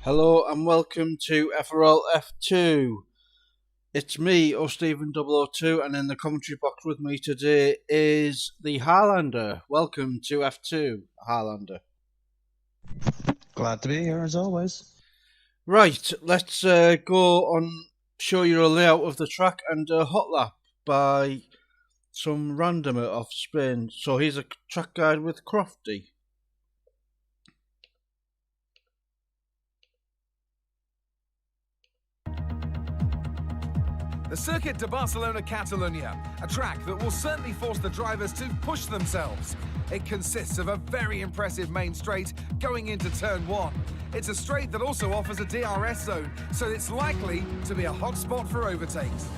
Hello and welcome to FRL F2. It's me, Stephen002, and in the commentary box with me today is the Highlander. Welcome to F2, Highlander. Glad to be here as always. Right, let's go on, show you a layout of the track and a hot lap by some randomer off Spain. So here's a track guide with Crofty. The Circuit de Barcelona-Catalunya, a track that will certainly force the drivers to push themselves. It consists of a very impressive main straight going into turn 1. It's a straight that also offers a DRS zone, so it's likely to be a hot spot for overtakes.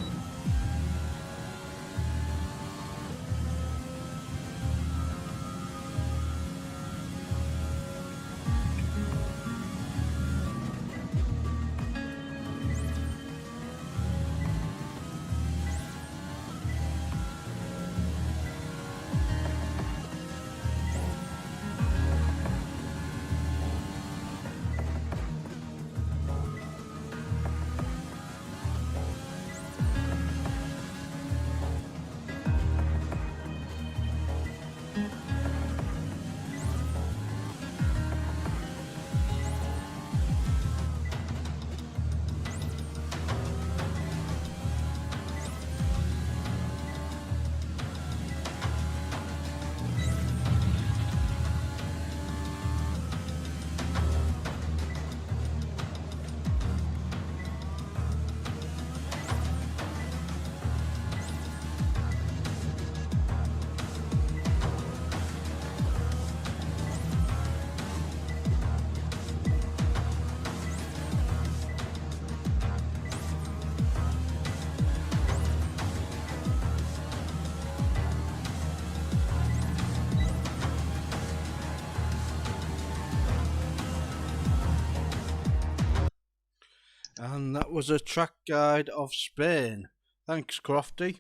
And that was a track guide of Spain. Thanks, Crofty.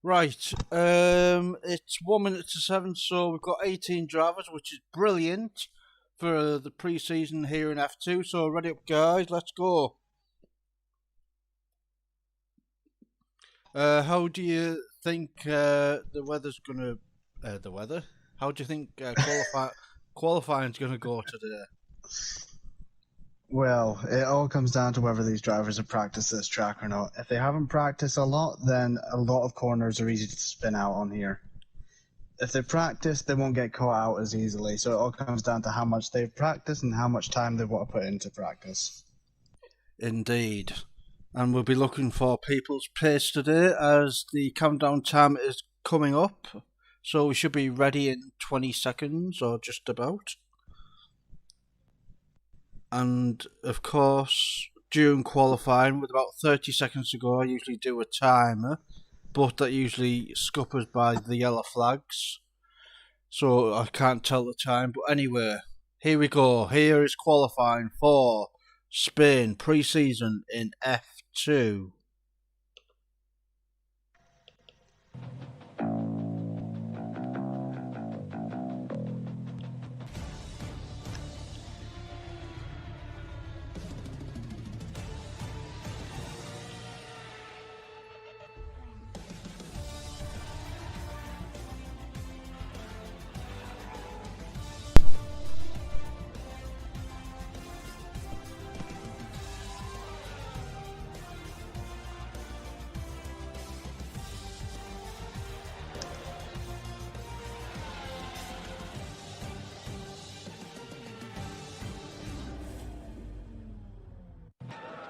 Right, it's 1 minute to 7, so we've got 18 drivers, which is brilliant for the pre-season here in F2. So ready up, guys, let's go. How do you think the weather's gonna? The weather? How do you think qualifying's gonna go today? Well, it all comes down to whether these drivers have practiced this track or not. If they haven't practiced a lot, then a lot of corners are easy to spin out on here. If they practice, they won't get caught out as easily. So it all comes down to how much they've practiced and how much time they want to put into practice. Indeed. And we'll be looking for people's pace today as the countdown time is coming up. So we should be ready in 20 seconds or just about. And of course, during qualifying, with about 30 seconds to go, I usually do a timer, but that usually scuppers by the yellow flags, so I can't tell the time. But anyway, here we go. Here is qualifying for Spain pre-season in F2.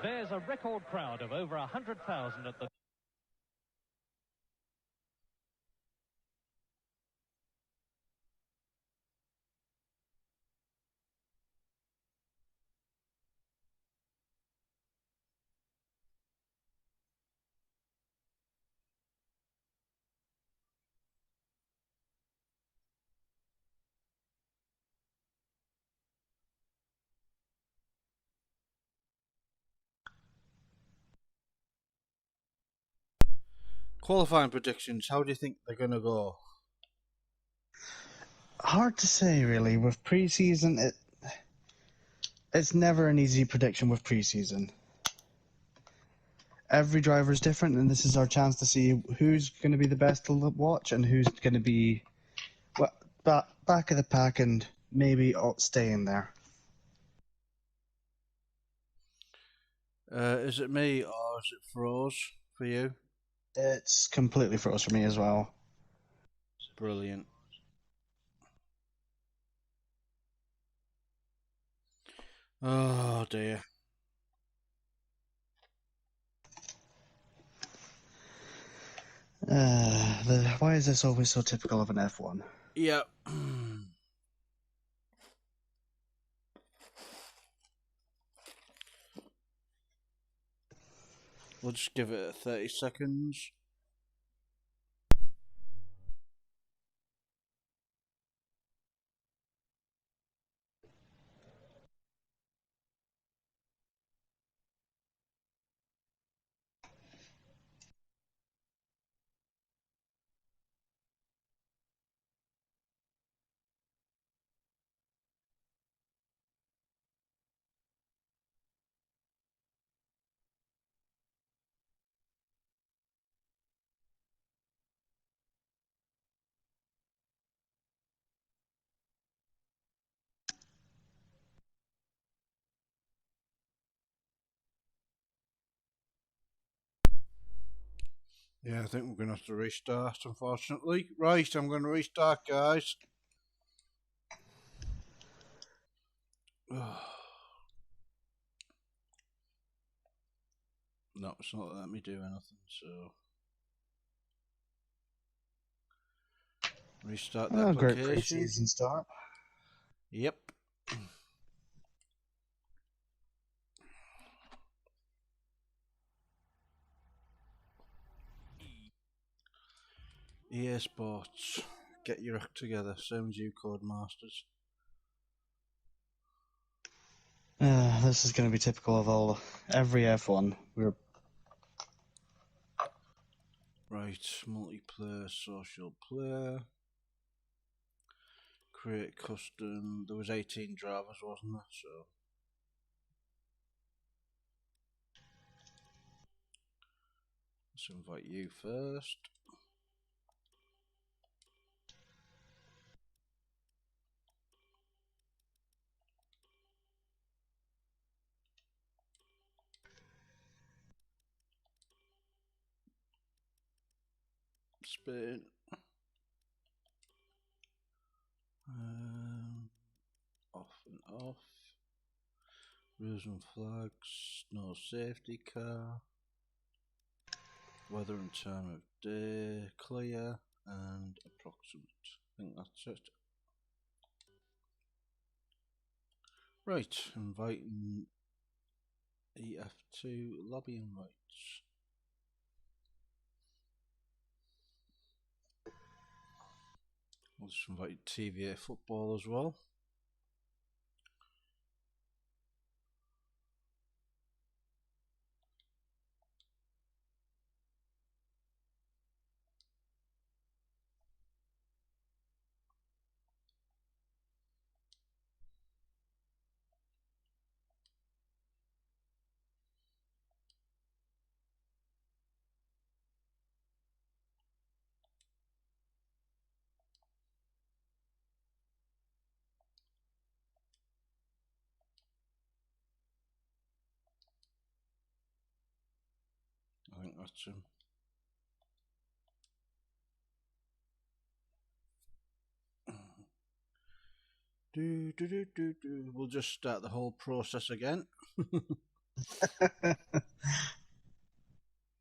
There's a record crowd of over 100,000 at the Qualifying predictions, how do you think they're going to go? Hard to say, really. With pre-season, It's never an easy prediction with preseason. Every driver is different, and this is our chance to see who's going to be the best to watch and who's going to be back of the pack and maybe staying there. Is it me or is it froze for you? It's completely froze for me as well. Brilliant. Oh dear. Why is this always so typical of an F1? Yeah. We'll just give it 30 seconds. Yeah, I think we're going to have to restart, unfortunately. Right, I'm going to restart, guys. No, it's not letting me do anything, so... Restart the Great application. preseason start. Yep. EA Sports. Get your act together, same as you, Codemasters. This is going to be typical of every F1. Right, multiplayer, social player. Create custom. There was 18 drivers, wasn't there? So let's invite you first. Spin. Off and off. Rules and flags. No safety car. Weather and time of day. Clear and approximate. I think that's it. Right, inviting EF2 lobby invites. I'll just invite TVA football as well. I think that's him. We'll just start the whole process again.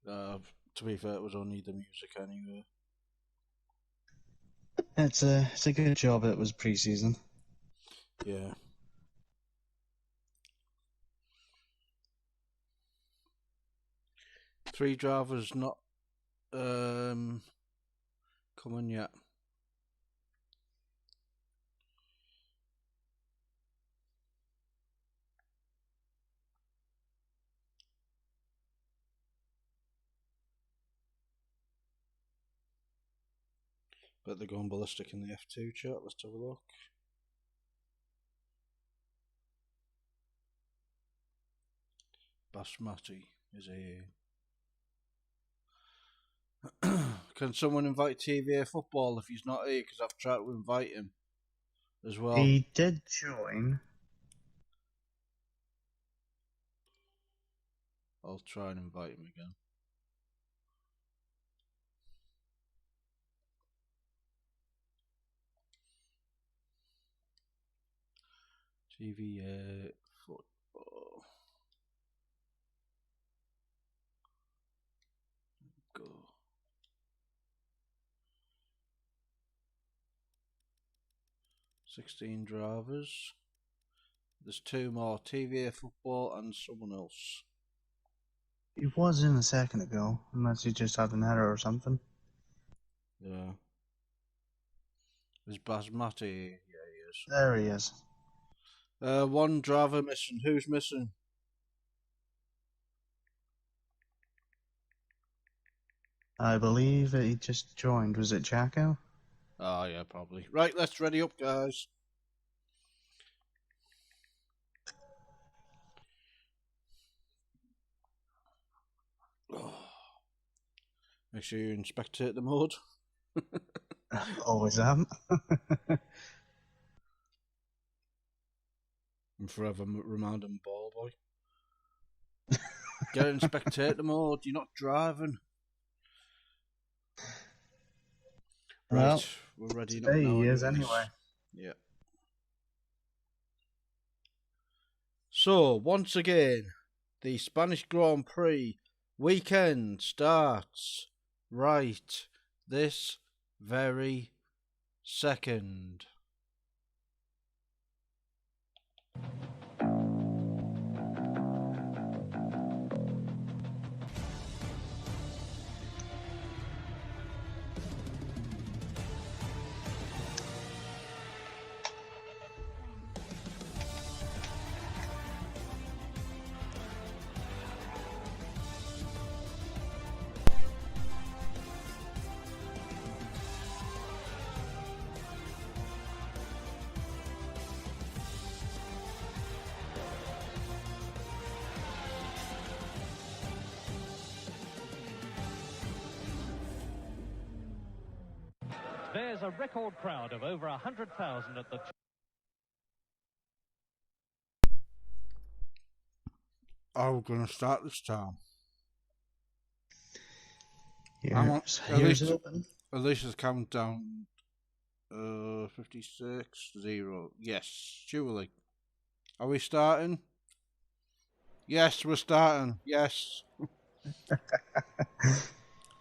To be fair, it was only the music anyway. It's a good job it was preseason. Yeah. Three drivers not coming yet. But they're going ballistic in the F2 chat. Let's have a look. Basmati is here. Can someone invite TVA Football if he's not here? Because I've tried to invite him as well. He did join. I'll try and invite him again. TVA Football. Go. $16 drivers. There's 2 more. TVA Football and someone else. He was in a second ago, unless he just had an error or something. Yeah. There's Basmati. Yeah, he is. There he is. 1 driver missing. Who's missing? I believe he just joined. Was it Jacko? Oh, yeah, probably. Right, let's ready up, guys. Oh. Make sure you in spectator mode. Always am. I'm forever reminding Ball Boy. Get in spectator mode. You're not driving. Right, Well, we're ready today now. he is anyway. Yeah. So, once again, the Spanish Grand Prix weekend starts right this very second. There's a record crowd of over 100,000 at the... Oh, we're going to start this time. Here's open. At least the countdown. 56, 0. Yes, surely. Are we starting? Yes, we're starting. Yes.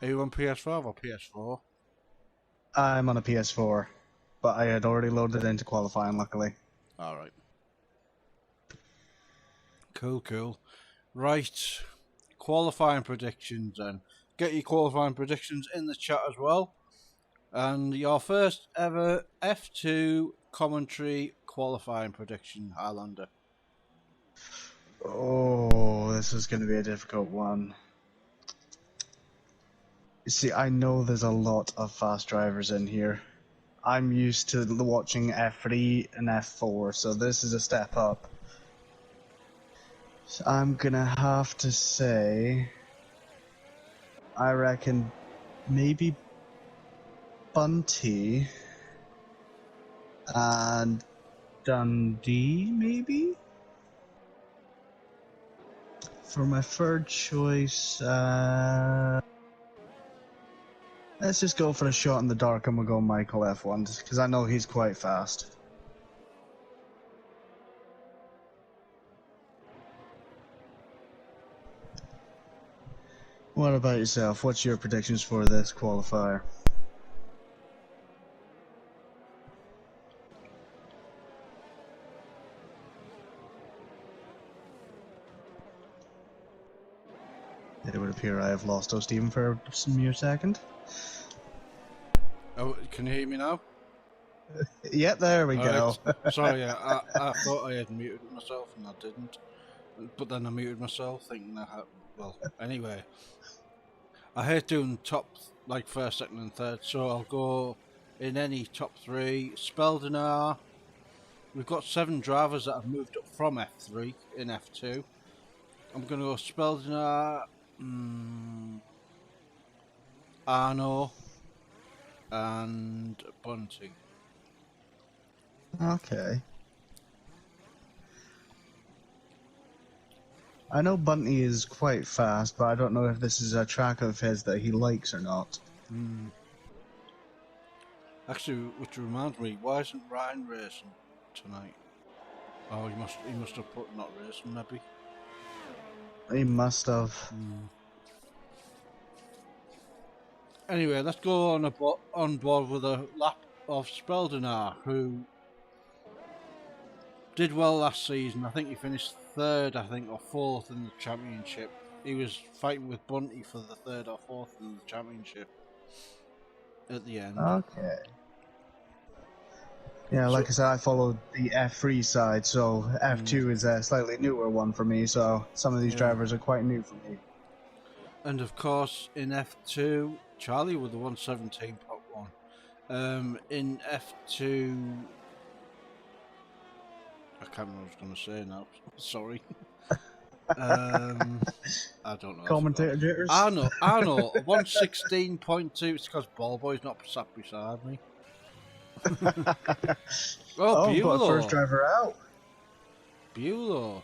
Are you on PS5 or PS4? I'm on a PS4, but I had already loaded into qualifying, luckily. Alright. Cool, cool. Right. Qualifying predictions then. Get your qualifying predictions in the chat as well. And your first ever F2 commentary qualifying prediction, Highlander. Oh, this is going to be a difficult one. You see, I know there's a lot of fast drivers in here. I'm used to watching F3 and F4, so this is a step up. So I'm going to have to say, I reckon maybe Bunty and Dundee, maybe? For my third choice, let's just go for a shot in the dark and we'll go Michael F1, just because I know he's quite fast. What about yourself? What's your predictions for this qualifier? It would appear I have lost Stephen for a mere second. Oh, can you hear me now? Yep, there we go. Right. Sorry, I thought I had muted myself and I didn't. But then I muted myself thinking I had... Well, anyway. I hate doing top, like first, second and third, so I'll go in any top 3. Spelled in R. We've got 7 drivers that have moved up from F3 in F2. I'm going to go Speldner, Arno, and Bunting. Okay. I know Bunty is quite fast, but I don't know if this is a track of his that he likes or not. Actually, which reminds me, why isn't Ryan racing tonight? Oh, he must have put not racing, maybe. He must have. Anyway, let's go on board with a lap of Speldner, who did well last season. I think he finished third, or fourth in the championship. He was fighting with Bunty for the third or fourth in the championship at the end. Okay. Yeah, like I said, I followed the F3 side, so F2 is a slightly newer one for me, so some of these drivers are quite new for me. And of course, in F2, Charlie with the 117.1. In F2, I can't remember what I was going to say now. Sorry. I don't know. Commentator jitters? Arno, 116.2. It's because Ballboy's not sat beside me. Oh, Buelow. got a first driver out. Buelow.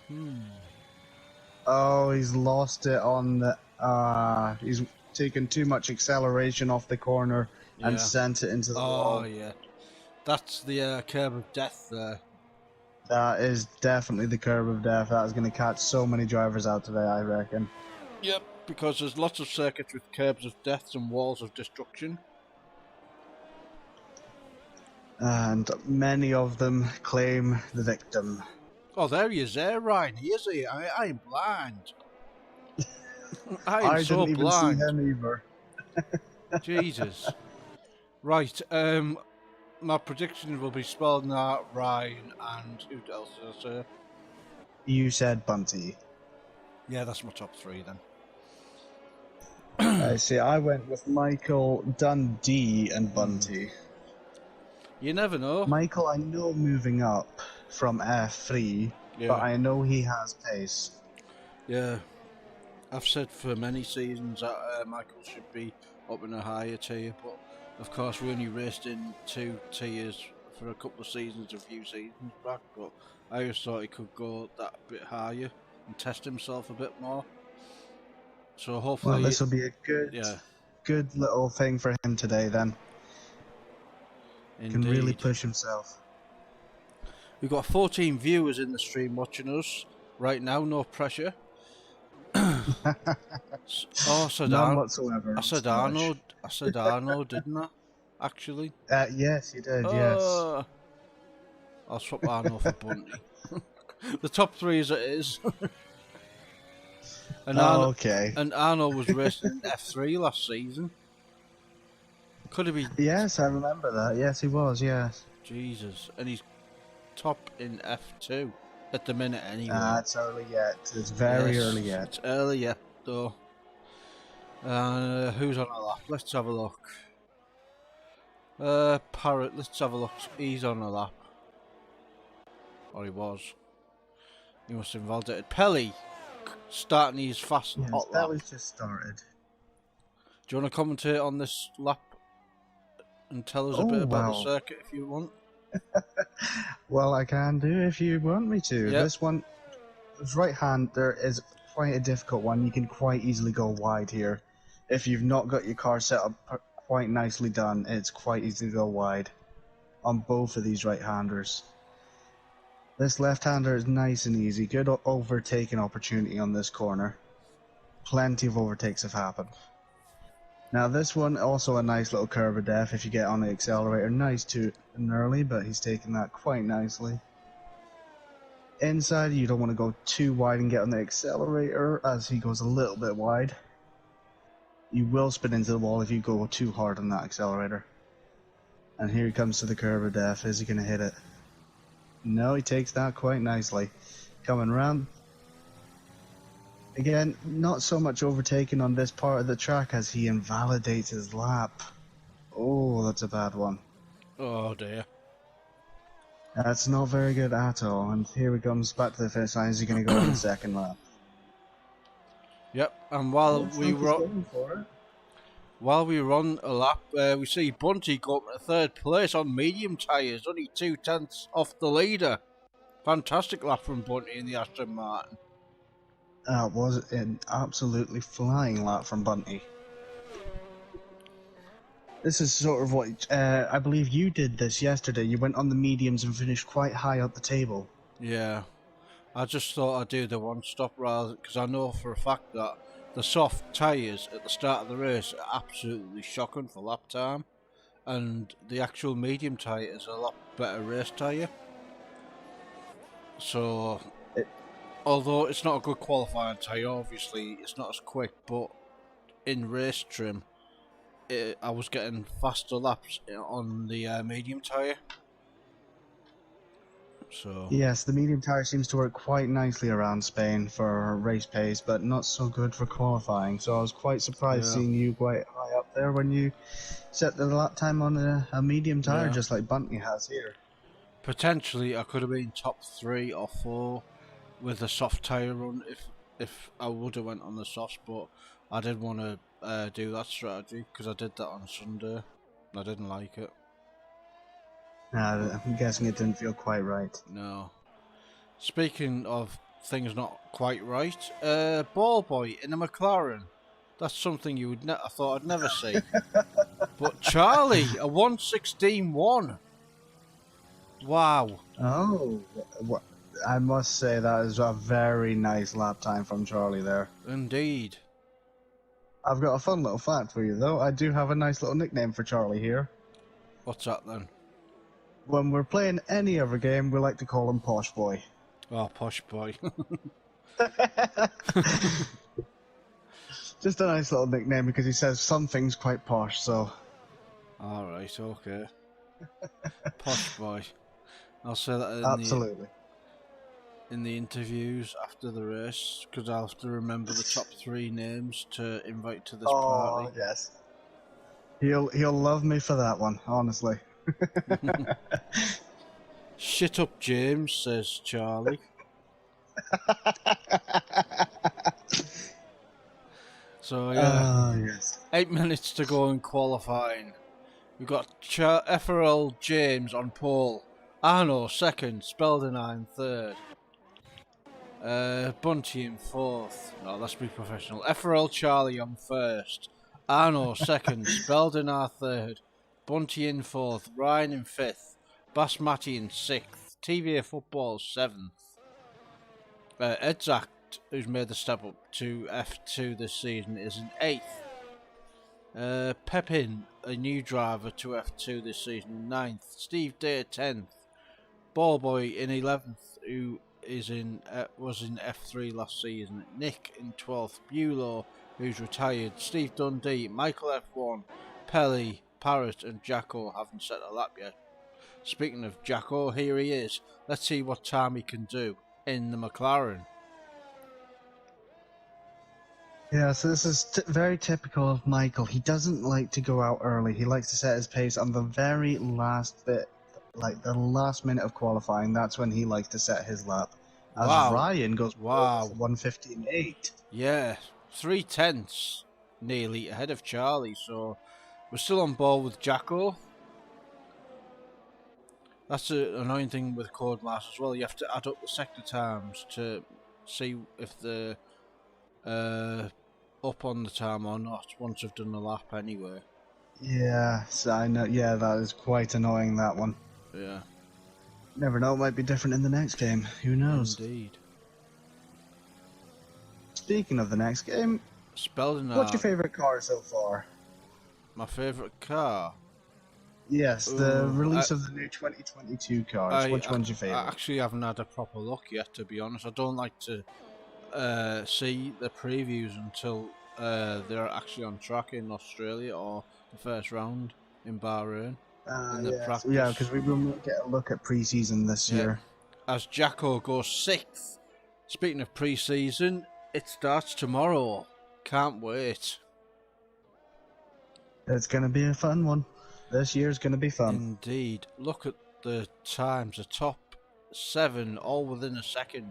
Oh, he's lost it on the... he's taken too much acceleration off the corner and sent it into the wall. Oh, yeah. That's the curb of death there. That is definitely the curb of death. That is going to catch so many drivers out today, I reckon. Yep, because there's lots of circuits with curbs of death and walls of destruction. And many of them claim the victim. Oh, there he is there, Ryan. He is here. I am blind. I am so didn't blind. even see him either. Jesus. Right, my prediction will be Speldner, Ryan, and who else did I say? You said Bunty. Yeah, that's my top three then. I see. I went with Michael, Dundee, and Bunty. You never know. Michael, I know moving up from F3, but I know he has pace. Yeah. I've said for many seasons that Michael should be up in a higher tier, but of course we only raced in 2 tiers for a couple of seasons, a few seasons back, but I always thought he could go that bit higher and test himself a bit more. So hopefully... Well, this will be a good little thing for him today then. Indeed. Can really push himself. We've got 14 viewers in the stream watching us right now, no pressure. Oh, I said None whatsoever. I said Arnold, didn't I? Actually. Yes, you did, yes. I'll swap Arnold for Bunty. The top three as it is. And okay. And Arnold was racing in F3 last season. Could he be? Yes, I remember that. Yes, he was, yes. Jesus. And he's top in F2 at the minute anyway. It's early yet. It's very early yet. It's early yet, though. Who's on a lap? Let's have a look. Parrot, let's have a look. He's on a lap. Or he was. He must have invalidated. Pelly, starting his fast and hot lap. Pelly's just started. Do you want to commentate on this lap and tell us a bit about the circuit if you want? Well, I can do if you want me to. Yep. This one, this right-hander is quite a difficult one. You can quite easily go wide here. If you've not got your car set up quite nicely done, it's quite easy to go wide on both of these right-handers. This left-hander is nice and easy. Good overtaking opportunity on this corner. Plenty of overtakes have happened. Now this one, also a nice little curve of death if you get on the accelerator. Nice too early, but he's taking that quite nicely. Inside, you don't want to go too wide and get on the accelerator as he goes a little bit wide. You will spin into the wall if you go too hard on that accelerator. And here he comes to the curve of death. Is he going to hit it? No, he takes that quite nicely. Coming around. Again, not so much overtaking on this part of the track as he invalidates his lap. Oh, that's a bad one. Oh dear. That's not very good at all. And here he comes back to the finish line. Is he going to go on the second lap? Yep, and while Looks we like he's were going for it. on a lap, we see Bunty go up to third place on medium tyres, only 2/10 off the leader. Fantastic lap from Bunty in the Aston Martin. That was an absolutely flying lap from Bunty. This is sort of what I believe you did this yesterday. You went on the mediums and finished quite high up the table. Yeah, I just thought I'd do the one stop rather, because I know for a fact that the soft tyres at the start of the race are absolutely shocking for lap time, and the actual medium tyre is a lot better race tyre. So, although it's not a good qualifying tyre, obviously it's not as quick, but in race trim, I was getting faster laps on the medium tyre. So Yes, the medium tire seems to work quite nicely around Spain for race pace, but not so good for qualifying. So I was quite surprised Yeah. seeing you quite high up there when you set the lap time on a medium tire, Yeah. just like Bunty has here. potentially I could have been top 3 or 4 with a soft tyre run if I would have went on the softs, but I did want to do that strategy because I did that on Sunday. I didn't like it. I'm guessing it didn't feel quite right. No. Speaking of things not quite right, ball boy in a McLaren. That's something you would I thought I'd never see. But Charlie, a 1:16.1. Wow. Oh, I must say that is a very nice lap time from Charlie there. Indeed. I've got a fun little fact for you though. I do have a nice little nickname for Charlie here. What's that then? When we're playing any other game, we like to call him Posh Boy. Oh, posh boy. Just a nice little nickname because he says some things quite posh, so... Alright, okay. Posh boy. I'll say that Absolutely. in the interviews after the race, because I'll have to remember the top 3 names to invite to this party. Yes. He'll love me for that one, honestly. Shit up, James, says Charlie. So yeah, Yes. 8 minutes to go in qualifying. We've got FRL James on pole, Arno second, Speldenheim third, Bunty in fourth. No, let's be professional. FRL Charlie on first, Arno second, Speldenheim third, Bunty in fourth, Ryan in fifth, Basmati in sixth, TVA Football seventh. Edzak, who's made the step up to F2 this season, is in 8th. Pepin, a new driver to F2 this season, in 9th. Steve Day 10th. Ballboy in 11th, who is was in F3 last season. Nick in 12th. Bulow, who's retired. Steve Dundee, Michael F1, Pelly, Parrott and Jacko haven't set a lap yet. Speaking of Jacko, here he is. Let's see what time he can do in the McLaren. Yeah, so this is very typical of Michael. He doesn't like to go out early. He likes to set his pace on the very last bit, like the last minute of qualifying. That's when he likes to set his lap. As Wow. Ryan goes Wow. 1:15.8. Yeah, 3/10 nearly ahead of Charlie, so we're still on board with Jacko. That's the annoying thing with Codemasters as well. You have to add up the sector times to see if they're up on the time or not once I've done the lap anyway. Yeah, so I know. Yeah, that is quite annoying, that one. Yeah. Never know, it might be different in the next game. Who knows? Indeed. Speaking of the next game, Speldenheim. what's your favourite car so far? My favourite car? Yes, the Ooh, release of the new 2022 cars. Which one's your I favourite? actually haven't had a proper look yet, to be honest. I don't like to see the previews until they're actually on track in Australia or the first round in Bahrain. In the practice. Yeah, because we will get a look at pre-season this year. As Jacko goes 6th. Speaking of pre-season, it starts tomorrow. Can't wait. It's going to be a fun one. This year's going to be fun. Indeed. Look at the times. The top 7, all within a second.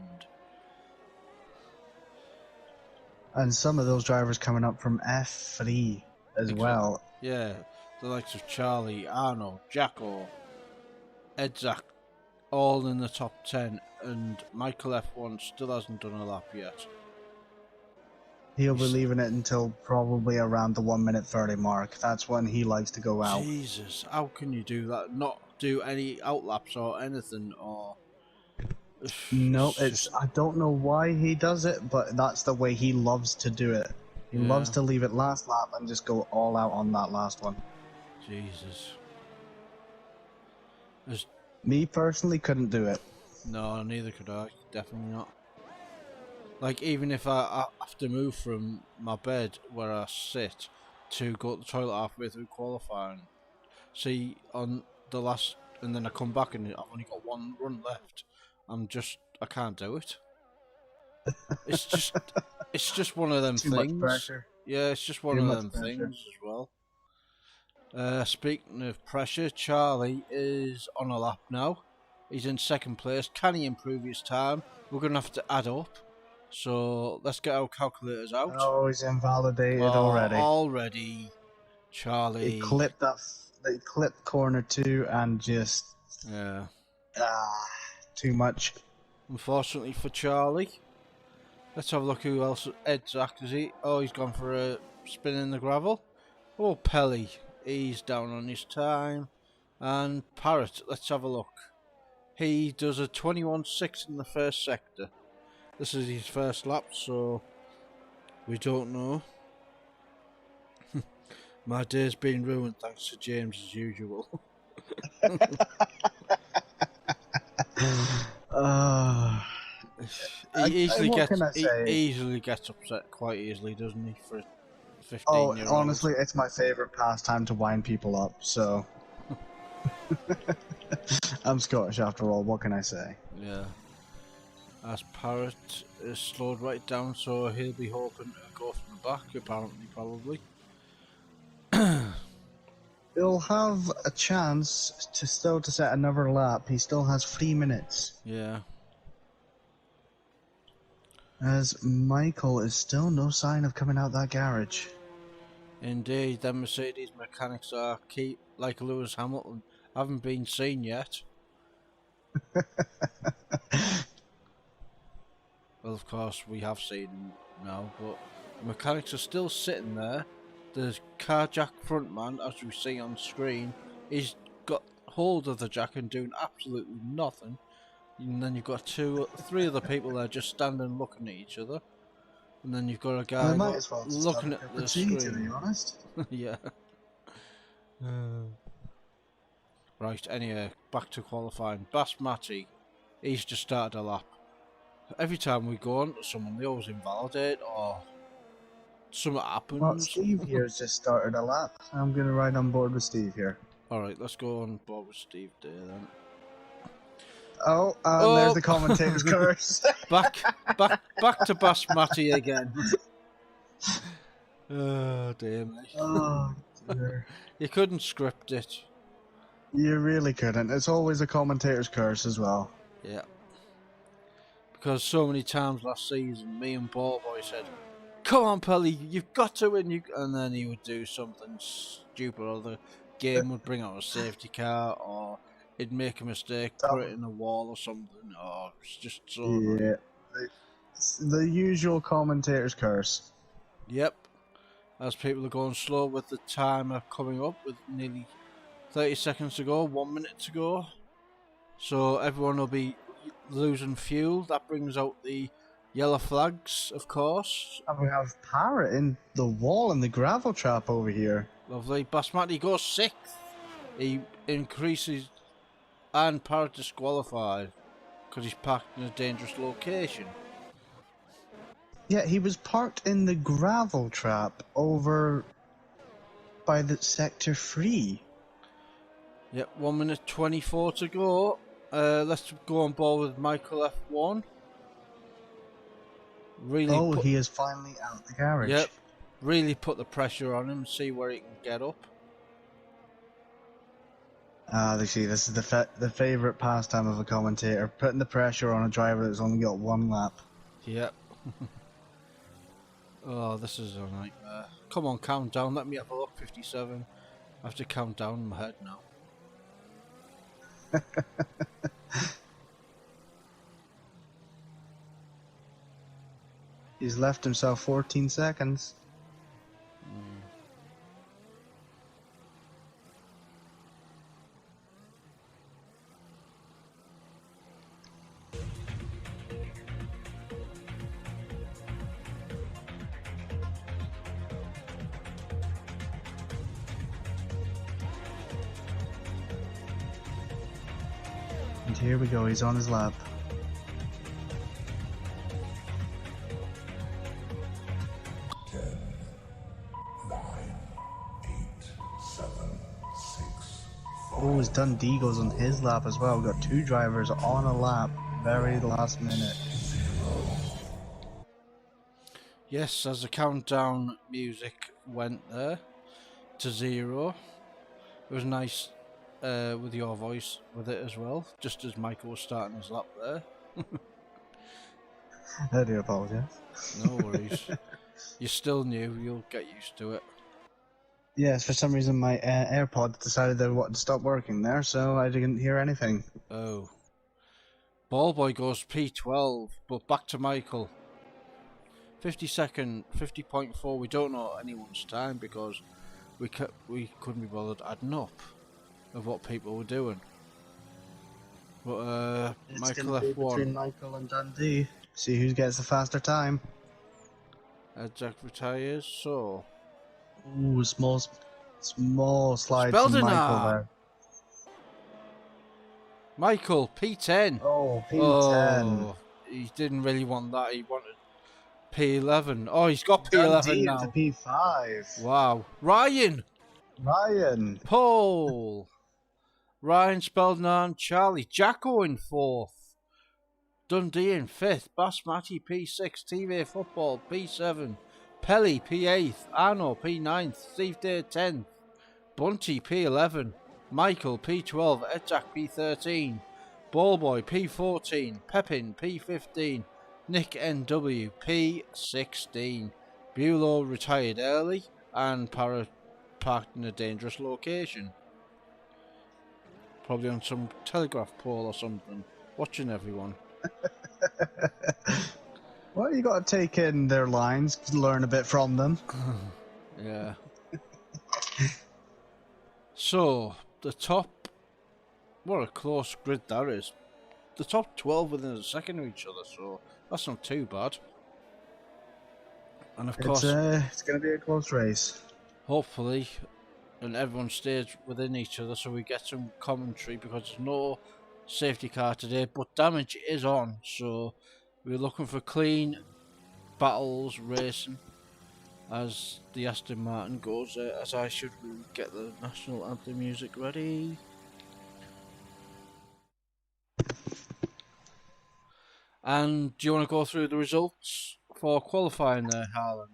And some of those drivers coming up from F3 as well. Yeah, the likes of Charlie, Arno, Jacko, Edzak, all in the top 10, and Michael F1 still hasn't done a lap yet. He'll be leaving it until probably around the 1 minute 30 mark. That's when he likes to go out. Jesus, how can you do that? Not do any outlaps or anything, or... No, I don't know why he does it, but that's the way he loves to do it. He loves to leave it last lap and just go all out on that last one. Jesus. Me personally couldn't do it. No, neither could I. Definitely not. Like, even if I have to move from my bed where I sit to go to the toilet halfway through qualifying, see on the last, and then I come back and I've only got one run left. I can't do it. It's just one of them Too things. much pressure. Yeah, it's just one of them things as well. Speaking of pressure, Charlie is on a lap now. He's in second place. Can he improve his time? We're going to have to add up. So let's get our calculators out. Oh, he's invalidated already. Already, Charlie. He clipped corner 2 and just... Yeah. Too much. Unfortunately for Charlie. Let's have a look who else. Edzak, is he? Oh, he's gone for a spin in the gravel. Oh, Pelly. He's down on his time. And Parrot, let's have a look. He does a 21.6 in the first sector. This is his first lap, so we don't know. My day's been ruined thanks to James as usual. He easily gets upset quite easily, doesn't he, for a 15-year-old? Oh, honestly, it's my favourite pastime to wind people up, so... I'm Scottish after all, what can I say? Yeah. As Parrot is slowed right down, so he'll be hoping to go from the back, apparently, probably. He'll have a chance to set another lap. He still has 3 minutes. Yeah. As Michael is still no sign of coming out that garage. Indeed, them Mercedes mechanics are like Lewis Hamilton, haven't been seen yet. Well, of course, we have seen them now, but the mechanics are still sitting there. The car jack front man, as you see on screen, he's got hold of the jack and doing absolutely nothing. And then you've got three other people there just standing looking at each other. And then you've got a guy looking at the screen. To be honest. Yeah. Right, anyway, back to qualifying. Basmati, he's just started a lap. Every time we go on to someone, they always invalidate or something happens. Well, Steve here's just started a lap. I'm going to ride on board with Steve here. Alright, let's go on board with Steve there then. Oh, there's the commentator's curse. back to Basmati again. Oh, dear me. Oh, dear. You couldn't script it. You really couldn't. It's always a commentator's curse as well. Yeah. Because so many times last season, me and Ball Boy said, "Come on, Pelly, you've got to win." And then he would do something stupid, or the game would bring out a safety car, or he'd make a mistake, put it in a wall or something. Oh, it's just so annoying. The usual commentator's curse. Yep. As people are going slow with the timer coming up with nearly 30 seconds to go, 1 minute to go. So everyone will be losing fuel. That brings out the yellow flags, of course. And we have Parrot in the wall in the gravel trap over here. Lovely. Basmati goes 6th. He increases, and Parrot disqualified because he's parked in a dangerous location. Yeah, he was parked in the gravel trap over by the sector 3. Yep, 1 minute 24 to go. Let's go on board with Michael F1. Really he is finally out the garage. Yep, really put the pressure on him, see where he can get up. You see, this is the favourite pastime of a commentator, putting the pressure on a driver that's only got 1 lap. Yep. Oh, this is a nightmare. Come on, count down. Let me have a look. 57. I have to count down in my head now. He's left himself 14 seconds. And here we go, he's on his lap. Oh, his Dundee goes on his lap as well. We've got two drivers on a lap, very last minute. Yes, as the countdown music went there to 0, it was nice with your voice with it as well, just as Michael was starting his lap there. I do apologize. No worries. You're still new, you'll get used to it. Yes, for some reason my AirPod decided they wanted to stop working there, so I didn't hear anything. Oh. Ballboy goes P12, but back to Michael. 50.4, we don't know anyone's time because we couldn't be bothered adding up of what people were doing. But It's Michael gonna be F1. between Michael and Dundee. See who gets the faster time. Jack retires, so... Ooh, small slide Spelled from an Michael R. there. Michael, P10. Oh, P10. Oh, he didn't really want that. He wanted P11. Oh, he's got P11 Dundee now. into P5. Wow. Ryan. Paul. Ryan, Speldner, and Charlie. Jacko in 4th. Dundee in 5th. Basmati P6. TV Football P7. Pelly P8th. Arno P9th. Steve Day 10th. Bunty P11. Michael P12. Edzak P13. Ballboy P14. Pepin P15. Nick NW P16. Bulow retired early and parked in a dangerous location. Probably on some telegraph pole or something. Watching everyone. Well, you got to take in their lines, learn a bit from them. Yeah. So, the top... What a close grid that is. The top 12 within a second of each other, so that's not too bad. And of course... It's going to be a close race. Hopefully, and everyone stays within each other so we get some commentary because there's no safety car today, but damage is on, so we're looking for clean battles racing as the Aston Martin goes, as I should get the national anthem music ready. And do you want to go through the results for qualifying there, Harlan?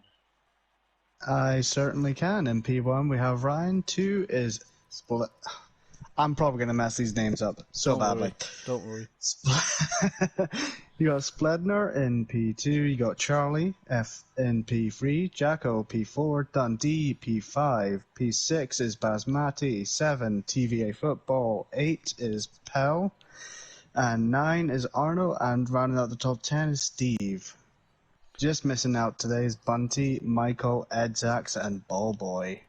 I certainly can. In P1 we have Ryan. 2 is Split. I'm probably going to mess these names up so badly. Don't worry. You got Spledner in P2. You got Charlie F in P3. Jacko P4. Dundee P5. P6 is Basmati. 7 TVA Football. 8 is Pell. And 9 is Arno. And rounding out the top 10 is Steve. Just missing out today is Bunty, Michael, Edzax, and Ballboy.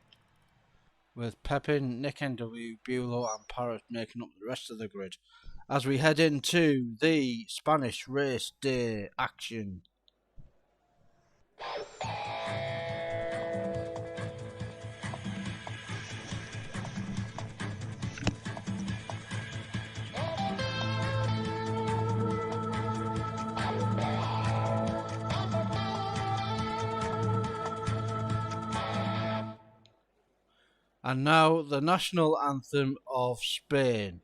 With Pepin, Nick NW, Bulow, and Parrot making up the rest of the grid. As we head into the Spanish race day action. And now the national anthem of Spain.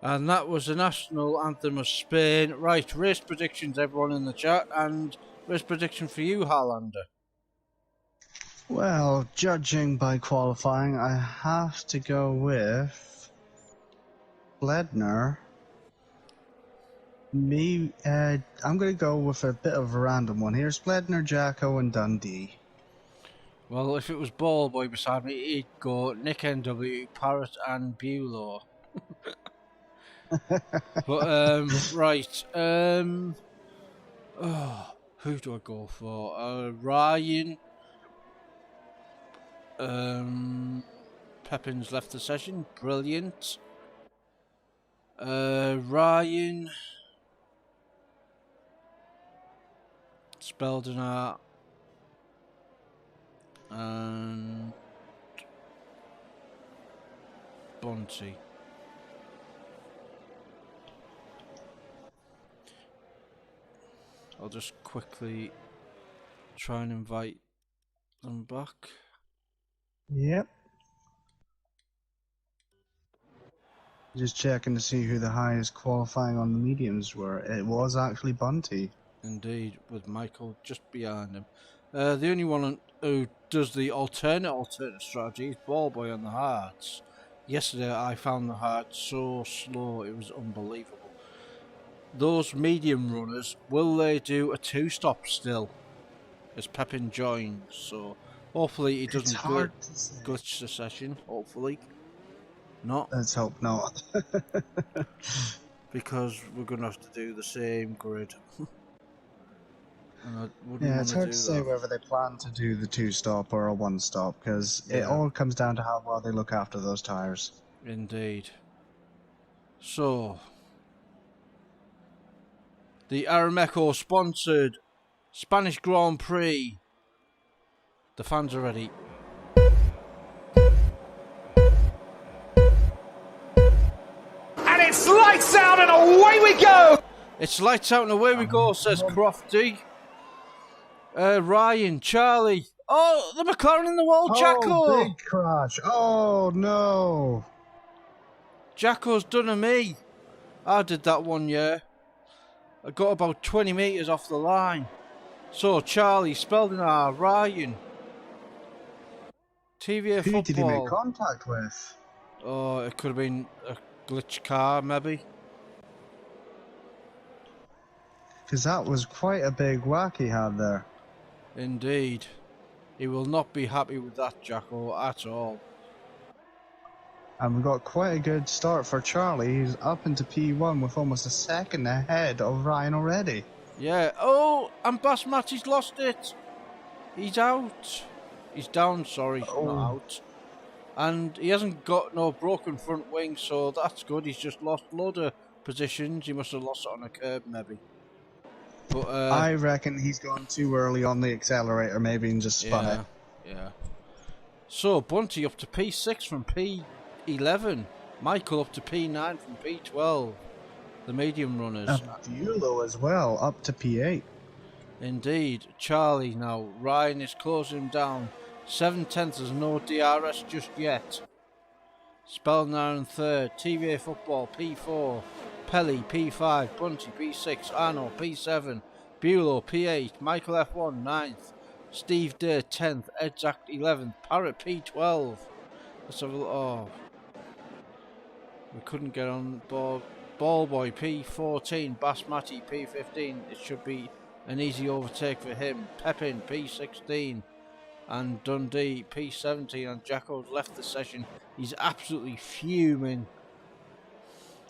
And that was the national anthem of Spain. Right, race predictions, everyone in the chat, and race prediction for you, Harlander. Well, judging by qualifying, I have to go with Bledner. I'm going to go with a bit of a random one. Here's Bledner, Jacko, and Dundee. Well, if it was Ball Boy beside me, he'd go Nick NW, Parrott, and Buelow. But right, who do I go for? Ryan. Pepin's left the session, brilliant. Ryan, Speldenar, and Bunty. I'll just quickly try and invite them back. Yep. Just checking to see who the highest qualifying on the mediums were. It was actually Bunty. Indeed, with Michael just behind him. The only one who does the alternate strategy is Ballboy on the hards. Yesterday I found the hards so slow, it was unbelievable. Those medium runners, will they do a two-stop still? As Pepin joins, so hopefully he doesn't glitch the session, hopefully. Not. Let's hope not. Because we're going to have to do the same grid. Yeah, it's hard to say whether they plan to do the two-stop or a one-stop, because it all comes down to how well they look after those tyres. Indeed. So, the Arameco sponsored Spanish Grand Prix. The fans are ready. And it's lights out and away we go! It's lights out and away we go, says Crofty. Ryan, Charlie. Oh, the McLaren in the wall, Jacko! Oh, big crash. Oh, no. Jacko's done a me. I did that one year. I got about 20 metres off the line. So, Charlie, Speldenar, Ryan. TVA Who football. did he make contact with? Oh, it could have been a glitch car, maybe. Because that was quite a big whack he had there. Indeed. He will not be happy with that, Jacko, at all. And we got quite a good start for Charlie. He's up into P1 with almost a second ahead of Ryan already. Yeah. Oh, and Basmati's lost it. He's out. He's down, sorry, not out. And he hasn't got no broken front wing, so that's good. He's just lost a load of positions. He must have lost it on a curb, maybe. But I reckon he's gone too early on the accelerator, maybe, and just spun it. Yeah. So, Bunty up to P6 from P11. Michael up to P9 from P12. The medium runners. Buelow as well, up to P8. Indeed. Charlie now. Ryan is closing him down. 7/10, there's no DRS just yet. Spellnar in third. TVA Football P4. Pelly P5. Bunty P6. Arno P7. Buelow P8. Michael F1 9th. Steve Day 10th. Edzact 11th. Parrott P12. Let's have a look. Oh. We couldn't get on board. Ballboy P14. Basmati P15. It should be an easy overtake for him. Pepin P16. And Dundee P17, and Jacko's left the session. He's absolutely fuming.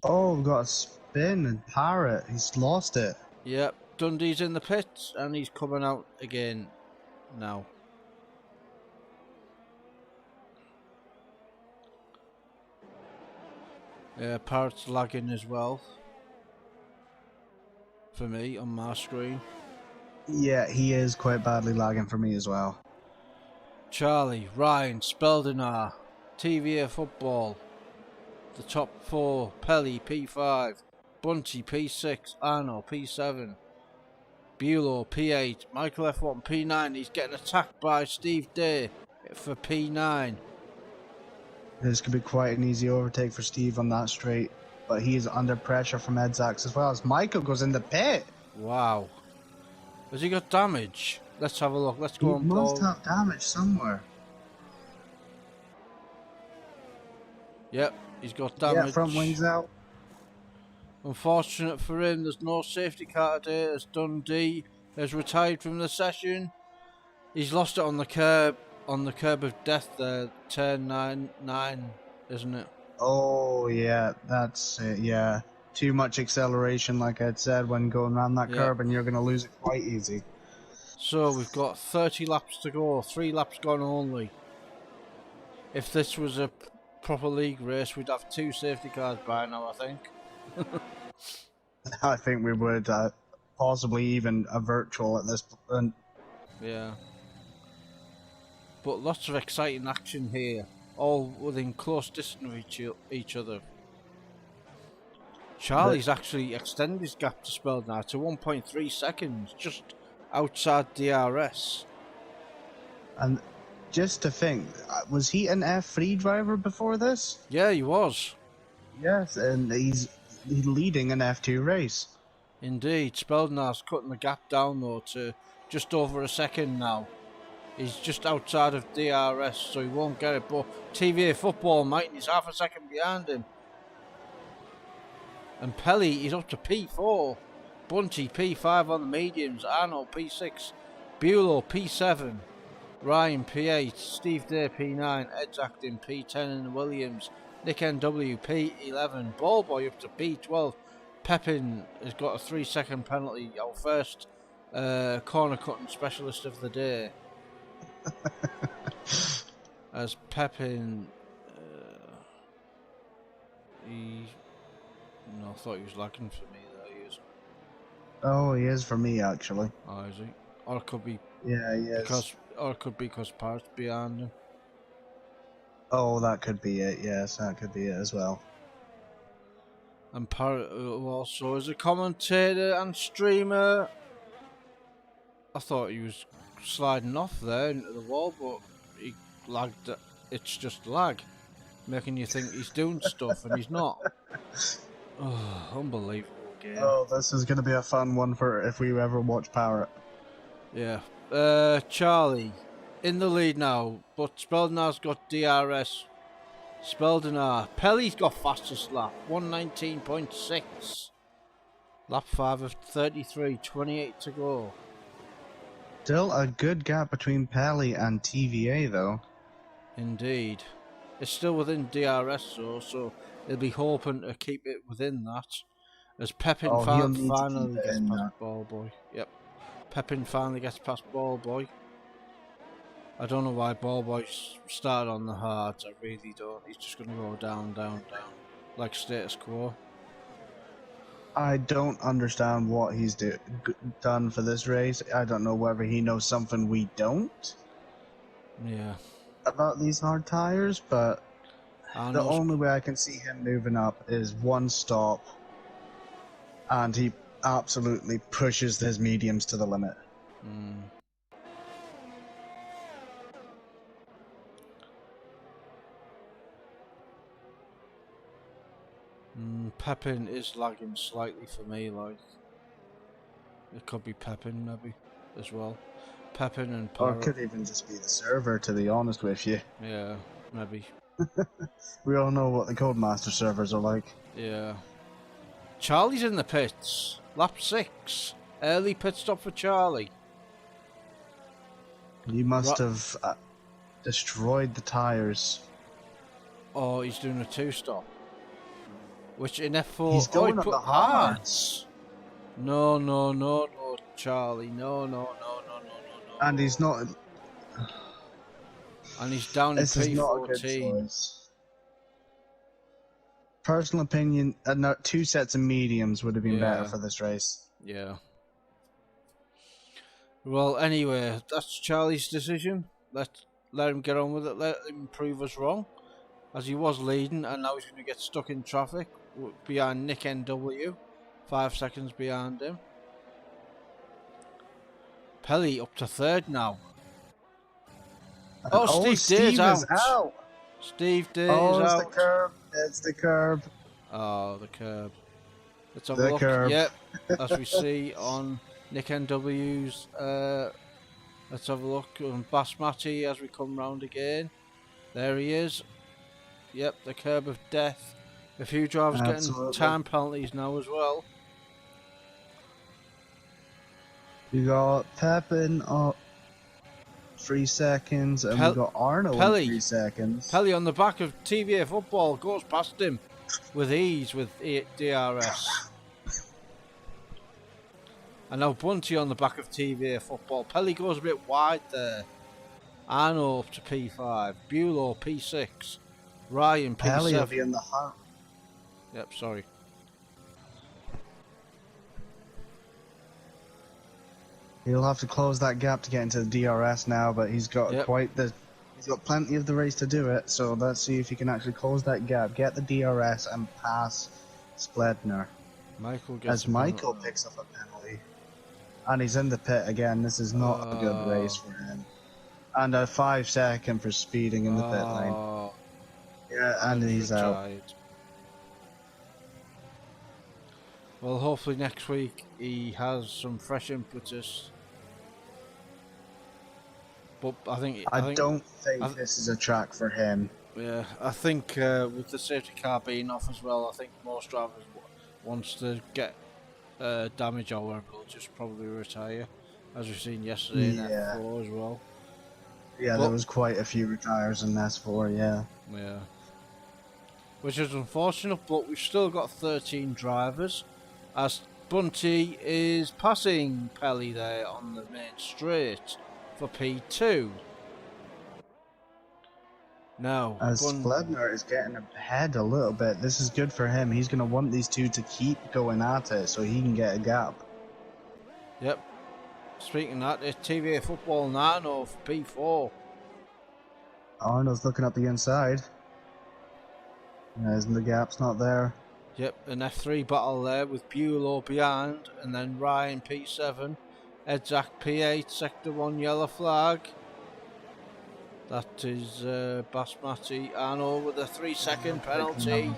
Oh, we've got a spin and Parrott. He's lost it. Yep, Dundee's in the pits and he's coming out again now. Yeah, Parrott's lagging as well. For me on my screen. Yeah, he is quite badly lagging for me as well. Charlie, Ryan, Speldenar, TVA Football, the top four, Pelly P5, Bunty P6, Arno P7, Buelow P8, Michael F1 P9. He's getting attacked by Steve Day for P9. This could be quite an easy overtake for Steve on that straight. but he's under pressure from Edzax as well as Michael goes in the pit. Wow. Has he got damage? Let's have a look. Let's He go on must Paul. have damage somewhere. Yep, he's got damage. Yeah, front wings out. Unfortunate for him, there's no safety car today as Dundee has retired from the session. He's lost it on the curb of death there, turn 9, isn't it? Oh, yeah, that's it, yeah. Too much acceleration, like I'd said, when going around that curb, and you're going to lose it quite easy. So we've got 30 laps to go, 3 laps gone only. If this was a proper league race, we'd have 2 safety cars by now, I think. I think we would, possibly even a virtual at this point. Yeah. But lots of exciting action here, all within close distance of each other. Charlie's actually extended his gap to Speld now to 1.3 seconds, just outside DRS. And just to think, was he an F3 driver before this? Yeah, he was. Yes, and he's leading an F2 race. Indeed, Speldner's cutting the gap down though to just over a second now. He's just outside of DRS, so he won't get it, but TVA Football might, and he's half a second behind him. And Pelly is up to P4. Bunty P5 on the mediums, Arnold P6, Bulow P7, Ryan P8, Steve Day P9, Ed's Acting P10 in the Williams, Nick NW P11, Ballboy up to P12. Pepin has got a 3-second penalty, our first corner cutting specialist of the day. As Pepin, no, I thought he was lagging for me there. He is. Oh, he is for me actually. Oh, is he? Or it could be. Yeah, he is. Or it could be because Parrot's behind him. Oh, that could be it. Yes, that could be it as well. And Parrot also is a commentator and streamer. I thought he was sliding off there into the wall, but he lagged. It's just lag, making you think he's doing stuff and he's not. Oh, unbelievable game. Oh, this is going to be a fun one for if we ever watch Parrot. Yeah. Charlie in the lead now, but Speldner's got DRS. Speldenar. Pelly's got fastest lap, 119.6. Lap 5 of 33, 28 to go. Still a good gap between Pelly and TVA, though. Indeed. It's still within DRS, though, so he'll be hoping to keep it within that. As Pepin finally gets past Ballboy. Yep. Pepin finally gets past Ballboy. I don't know why Ballboy started on the hards, I really don't. He's just going to go down, down, down. Like status quo. I don't understand what he's done for this race. I don't know whether he knows something we don't. Yeah. About these hard tires, but the only way I can see him moving up is one stop, and he absolutely pushes his mediums to the limit. Pepin is lagging slightly for me, like. It could be Pepin, maybe, as well. Pepin and Parrot. Or it could even just be the server, to be honest with you. Yeah, maybe. We all know what the Codemaster servers are like. Yeah. Charlie's in the pits. Lap 6. Early pit stop for Charlie. You must have destroyed the tires. Oh, he's doing a 2-stop. Which in F4... He's going he on the hards. No, Charlie. No. And he's not... And he's down in P14. This is not a good choice. Personal opinion, 2 sets of mediums would have been better for this race. Yeah. Well, anyway, that's Charlie's decision. Let him get on with it. Let him prove us wrong. As he was leading, and now he's going to get stuck in traffic behind Nick NW. 5 seconds behind him. Pelly up to 3rd now. Oh, Steve Day's out. Is out. Steve Day is it's out. the curb. It's the curb. Oh, the curb. Let's have The a look. curb. Yep, as we see on Nick NW's. Let's have a look on Basmati as we come round again. There he is. Yep, the curb of death. A few drivers getting Absolutely. time penalties now as well. You got Pepin up 3 seconds, and we got Arno in 3 seconds. Pelly on the back of TVA Football goes past him with ease with DRS. And now Bunty on the back of TVA Football. Pelly goes a bit wide there. Arno up to P5. Bulow P6. Ryan P7. Pelly will be in the hunt. Yep, sorry. He'll have to close that gap to get into the DRS now, but he's got he's got plenty of the race to do it. So let's see if he can actually close that gap, get the DRS, and pass Spledner. Michael picks up a penalty, and he's in the pit again. This is not a good race for him. And a 5 second for speeding in the pit lane. Yeah, and he's out. Well, hopefully next week he has some fresh impetus. But I don't think this is a track for him. Yeah, I think with the safety car being off as well, I think most drivers wants to get damage or whatever, will just probably retire, as we've seen yesterday in F4 as well. Yeah, there was quite a few retires in S4, yeah. Yeah. Which is unfortunate, but we've still got 13 drivers, as Bunty is passing Pelly there on the main straight for P2. Now, as Spledner is getting ahead a little bit, this is good for him. He's going to want these two to keep going at it so he can get a gap. Yep. Speaking of that, it's TVA Football and Arno for P4. Arno's looking up the inside. As the gap's not there. Yep, an F3 battle there with Bulow behind, and then Ryan P7, Edzak P8, Sector 1 yellow flag. That is Basmati. Arno with a 3 second penalty.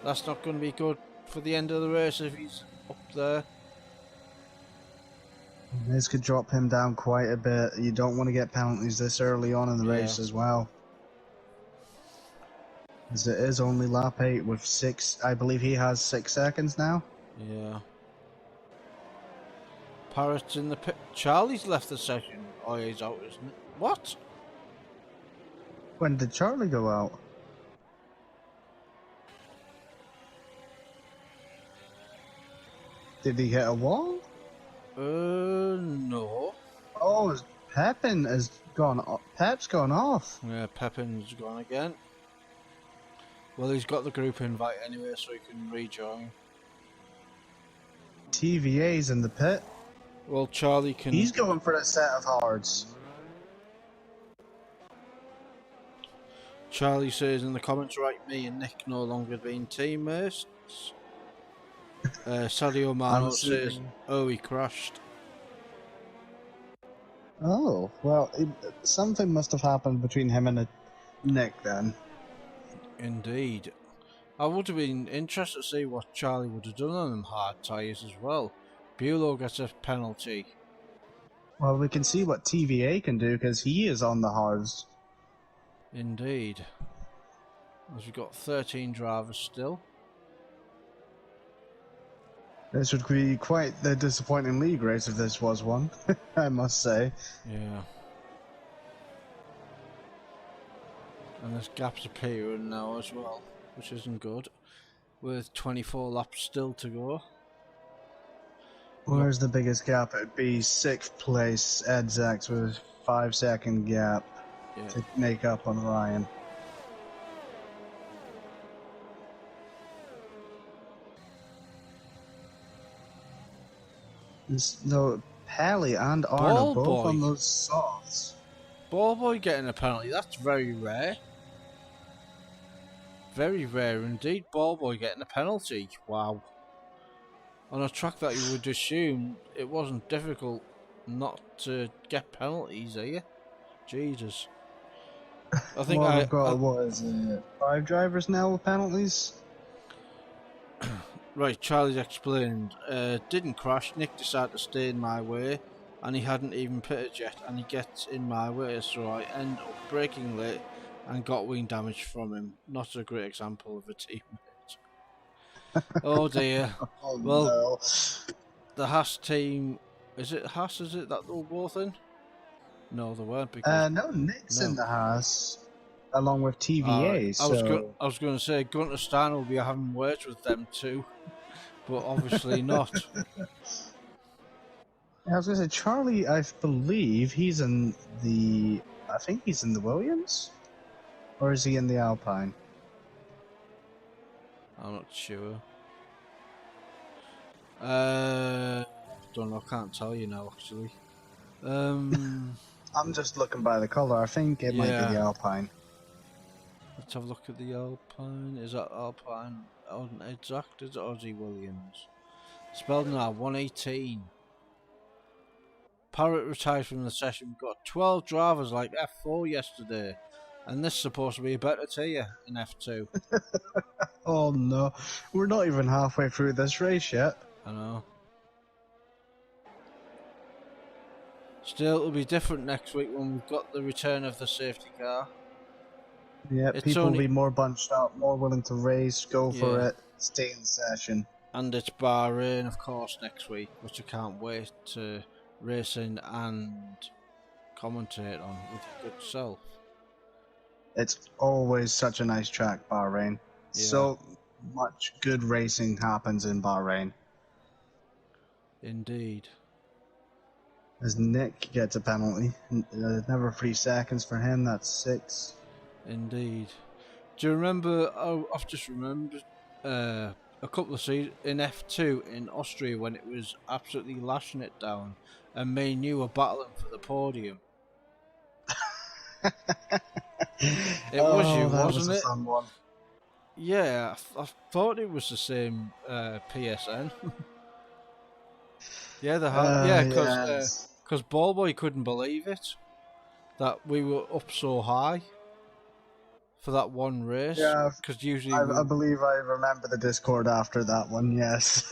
That's not going to be good for the end of the race if he's up there. This could drop him down quite a bit. You don't want to get penalties this early on in the race as well. As it is only lap 8 with 6, I believe he has 6 seconds now. Yeah. Parrott's in the pit. Charlie's left the session. Oh, he's out, isn't it? What? When did Charlie go out? Did he hit a wall? No. Oh, Pepin has gone. Pep's gone off. Yeah, Pepin's gone again. Well, he's got the group invite anyway, so he can rejoin. TVA's in the pit. Well, Charlie can... He's going for a set of hards. Charlie says in the comments, right, me and Nick no longer being teammates. Sadio Mano says, oh, he crashed. Oh, well, something must have happened between him and Nick then. Indeed. I would have been interested to see what Charlie would have done on them hard tyres as well. Bulow gets a penalty. Well, we can see what TVA can do because he is on the hards. Indeed. As we've got 13 drivers still. This would be quite the disappointing league race if this was one, I must say. Yeah. And there's gaps appearing now as well, which isn't good. With 24 laps still to go. Where's the biggest gap? It'd be 6th place, Edzak with a 5 second gap to make up on Ryan. No, Pally and Arno both on those softs. Ballboy getting a penalty, that's very rare. Very rare indeed, Ballboy getting a penalty. Wow. On a track that you would assume it wasn't difficult not to get penalties, are you? Jesus. I think we've got, what is it, 5 drivers now with penalties? Right, Charlie's explained. Didn't crash. Nick decided to stay in my way, and he hadn't even pitted yet, and he gets in my way, so I end up braking late and got wing damage from him. Not a great example of a teammate. Oh dear. Oh Well, no. the Haas team, is it Haas? Is it that they were both in? No, they weren't because No, Nick's no. in the Haas, along with TVA, I was so... going to say Gunter Stein will be having words with them too, but obviously not. I was going to say, Charlie, I believe he's in the... I think he's in the Williams? Or is he in the Alpine? I'm not sure. Don't know. Can't tell you now. Actually. I'm just looking by the colour. I think it might be the Alpine. Let's have a look at the Alpine. Is that Alpine on exact? Is it Ozzy Williams? Spelled now 118. Parrot retired from the session. We got 12 drivers like F4 yesterday, and this is supposed to be a better tier in F2. Oh no, we're not even halfway through this race yet. I know. Still, it'll be different next week when we've got the return of the safety car. Yeah, It's people will only- be more bunched up, more willing to race, go for Yeah. it, stay in session. And it's Bahrain, of course, next week, which I can't wait to race in and commentate on with your good self. It's always such a nice track, Bahrain. Yeah. So much good racing happens in Bahrain. Indeed. As Nick gets a penalty. Never 3 seconds for him, that's 6. Indeed. Do you remember? Oh, I've just remembered a couple of seasons in F2 in Austria when it was absolutely lashing it down, and me and you were battling for the podium. It was you, that wasn't was a it? fun one. Yeah, I thought it was the same PSN. Yeah, they had. Yeah, yes. because Ballboy couldn't believe it that we were up so high for that one race. Yeah, because usually I believe I remember the Discord after that one, yes.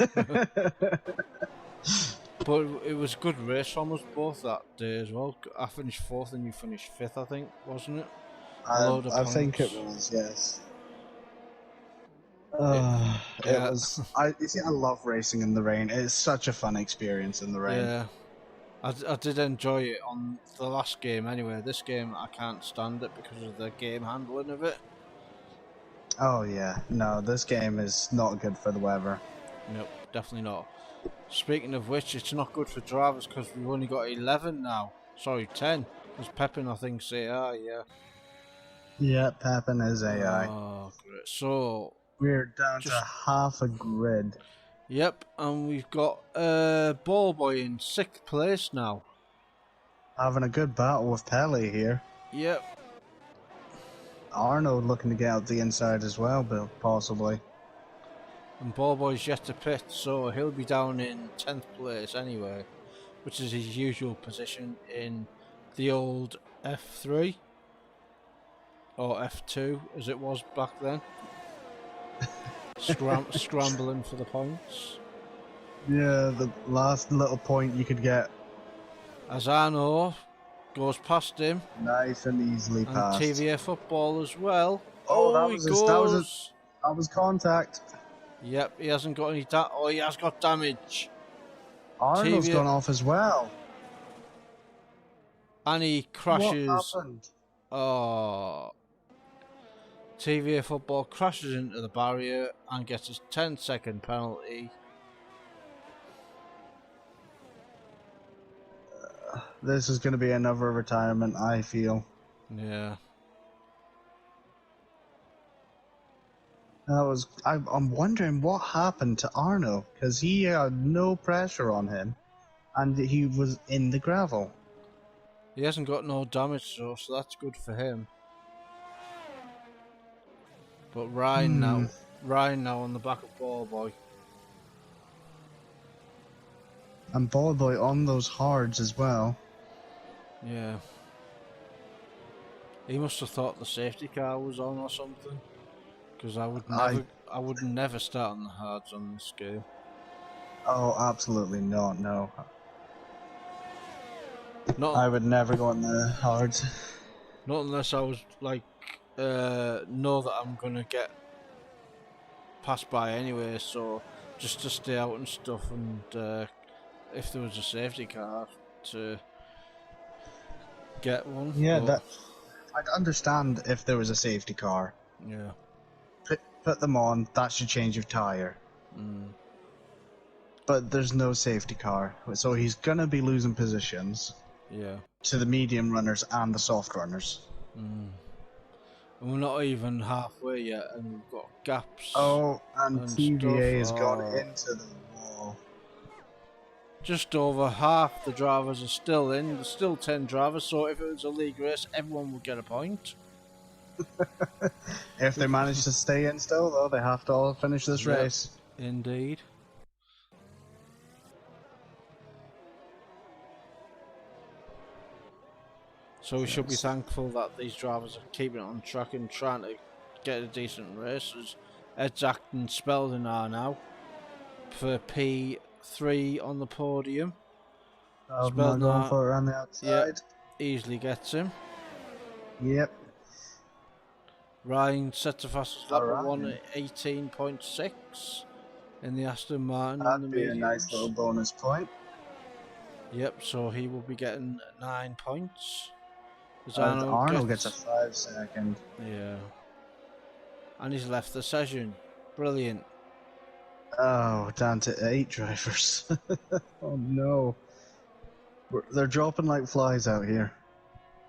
But it was a good race from us both that day as well. I finished 4th and you finished 5th, I think, wasn't it? I think it was, yes. It yeah. was. You see, I love racing in the rain. It's such a fun experience in the rain. Yeah. I did enjoy it on the last game anyway. This game I can't stand it because of the game handling of it. Oh yeah, no, this game is not good for the weather. Nope, definitely not. Speaking of which, it's not good for drivers because we've only got 11 now. Sorry, 10. Because Pepin, I think, say, yeah. Yeah, Pepin is AI. Oh, great. So, We're down to half a grid. yep, and we've got Ballboy in 6th place now. Having a good battle with Pele here. Yep. Arno looking to get out the inside as well, Bill, possibly. And Ballboy's yet to pit, so he'll be down in 10th place anyway, which is his usual position in the old F3 or F2 as it was back then. Scrambling for the points. Yeah, the last little point you could get. As Arno goes past him, Nice and easily and passed. TVA football as well. Oh, that he was goes. that was contact. Yep, he hasn't got any he has got damage. Arnold's TVA gone off as well. And he crashes. What happened? Oh. TVA football crashes into the barrier and gets a 10-second penalty. This is going to be another retirement, I feel. Yeah. I'm wondering what happened to Arno, because he had no pressure on him, and he was in the gravel. He hasn't got no damage, so that's good for him. But Ryan now on the back of Ballboy. And Ballboy on those hards as well. Yeah. He must have thought the safety car was on or something. Because I I would never start on the hards on this game. Oh, absolutely not. No, Not I would never go on the hards. not unless I was like know that I'm gonna get passed by anyway. So just to stay out and stuff, and if there was a safety car to get one. Yeah, but, I'd understand if there was a safety car. yeah. Put them on. That's your change of tire. Mm. But there's no safety car, so he's gonna be losing positions. Yeah. To the medium runners and the soft runners. Mm. And we're not even halfway yet, and we've got gaps. Oh, and TVA has stuff. gone into the wall. Just over half the drivers are still in. There's still 10 drivers, so if it was a league race, everyone would get a point. If they manage to stay in still, though, they have to all finish this race. Indeed. So we should be thankful that these drivers are keeping it on track and trying to get a decent race, as Edzak and Spalding are now for P3 on the podium. Spalding going for it around the outside. Yep, easily gets him. Yep. Ryan sets a fastest lap at 1:18.6 in the Aston Martin. That'd be a nice little bonus point. Yep, so he will be getting 9 points. Arnold gets a 5 second. Yeah. And he's left the session. Brilliant. Oh, down to 8 drivers. Oh no. They're dropping like flies out here.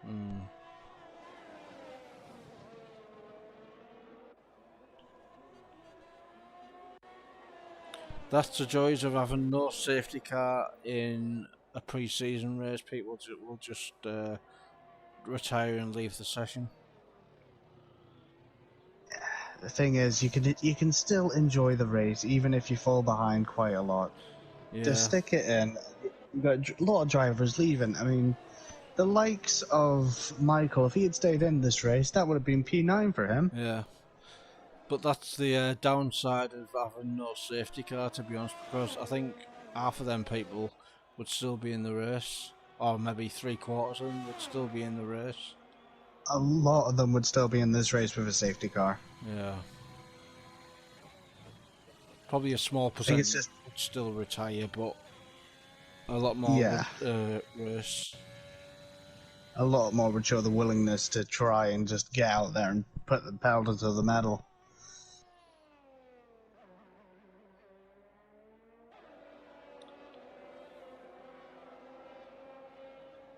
Mm. That's the joys of having no safety car in a pre-season race. People will just retire and leave the session. The thing is, you can still enjoy the race even if you fall behind quite a lot. Yeah. Just stick it in. You've got a lot of drivers leaving. I mean, the likes of Michael, if he had stayed in this race, that would have been P9 for him. Yeah. But that's the downside of having no safety car, to be honest, because I think half of them people would still be in the race, or maybe 3/4 of them would still be in the race. A lot of them would still be in this race with a safety car. Yeah. Probably a small percentage would still retire, but a lot more would race. A lot more would show the willingness to try and just get out there and put the pedal to the metal.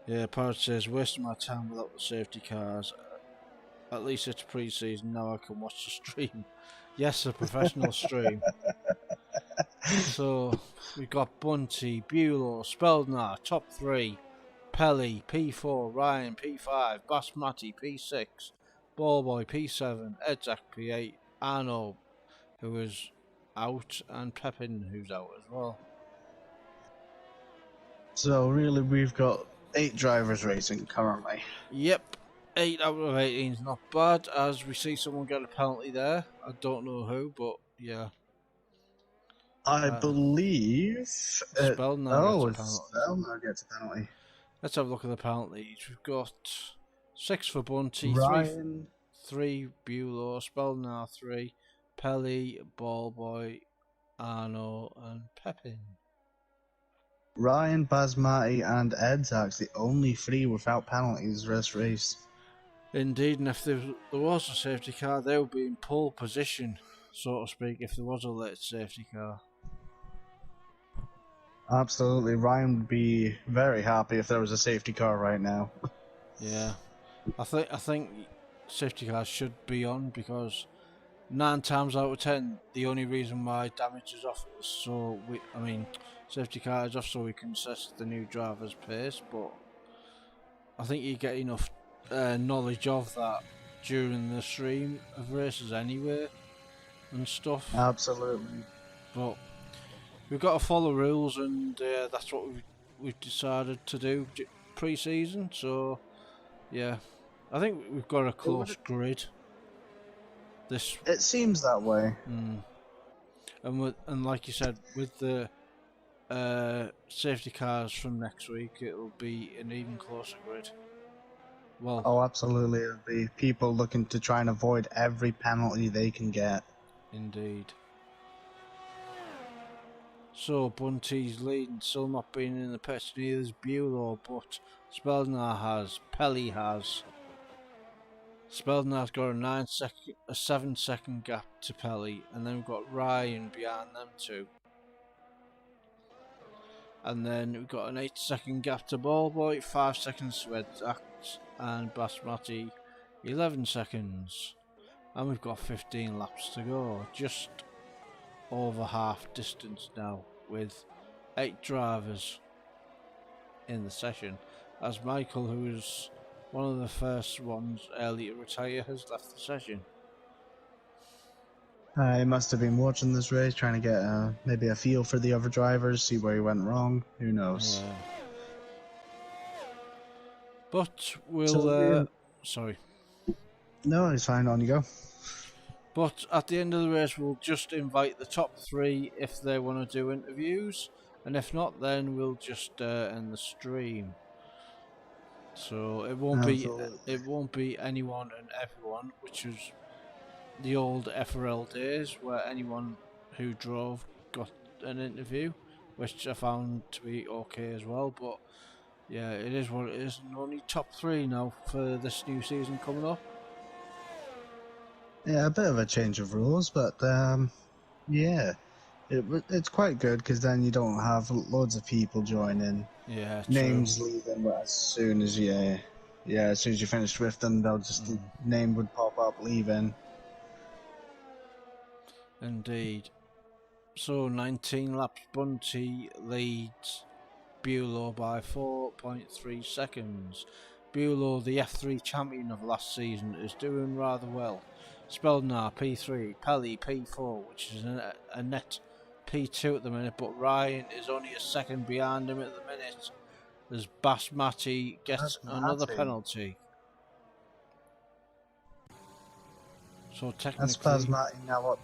Yeah, Parrot says, wasting my time without the safety cars. At least it's pre-season, now I can watch the stream. Yes, a professional stream. So, we've got Bunty, Buelow, Speldner, top 3. Pelly, P4, Ryan, P5, Basmati, P6, Ballboy, P7, Edzak, P8, Arno, who is out, and Pepin, who's out as well. So really, we've got 8 drivers racing currently. Yep, 8 out of 18 is not bad, as we see someone get a penalty there. I don't know who, but yeah. I believe... Speldner Speldner gets a penalty. Let's have a look at the penalties. We've got 6 for Bunty, Ryan... 3 Buelow, Speldner 3, Pelly, Ballboy, Arno, and Pepin. Ryan, Basmati, and Edzak's the only 3 without penalties this race. Indeed, and if there was a safety car, they would be in pole position, so to speak, if there was a late safety car. Absolutely, Ryan would be very happy if there was a safety car right now. Yeah, I think safety cars should be on, because 9 times out of 10, the only reason why damage is off is so safety car is off so we can assess the new driver's pace. But I think you get enough knowledge of that during the stream of races anyway and stuff. Absolutely. But we've got to follow rules, and that's what we've decided to do pre-season. So yeah, I think we've got a close grid. This It seems that way. and like you said, with the safety cars from next week, it'll be an even closer grid. Well, Oh, absolutely. It'll be people looking to try and avoid every penalty they can get. indeed. So Bunty's leading, still not being in the pits. Neither's Bulow, but Speldner has. Pelly has. Speldner's got a 7-second gap to Pelly, and then we've got Ryan behind them two. And then we've got an 8-second gap to Ballboy, 5 seconds to Edzax, and Basmati 11 seconds. And we've got 15 laps to go, just over half distance now, with 8 drivers in the session, as Michael, who was one of the first ones early to retire, has left the session. He must have been watching this race, trying to get maybe a feel for the other drivers, see where he went wrong. Who knows? Yeah. But we'll... So, sorry. No, it's fine. On you go. But at the end of the race, we'll just invite the top 3 if they want to do interviews, and if not, then we'll just end the stream. So it won't be anyone and everyone, which is the old FRL days where anyone who drove got an interview, which I found to be okay as well. But yeah, it is what it is. And only top 3 now for this new season coming up. Yeah, a bit of a change of rules, but yeah, it's quite good because then you don't have loads of people joining. Yeah, Names true. leaving as soon as you finished with them, they'll just the name would pop up leaving. Indeed. So 19 laps, Bunty leads Bulow by 4.3 seconds. Bulow, the F3 champion of last season, is doing rather well. Speldner P3, Pelly P4, which is a net P2 at the minute, but Ryan is only a second behind him at the minute as Basmati gets another penalty. So technically... That's Basmati now up.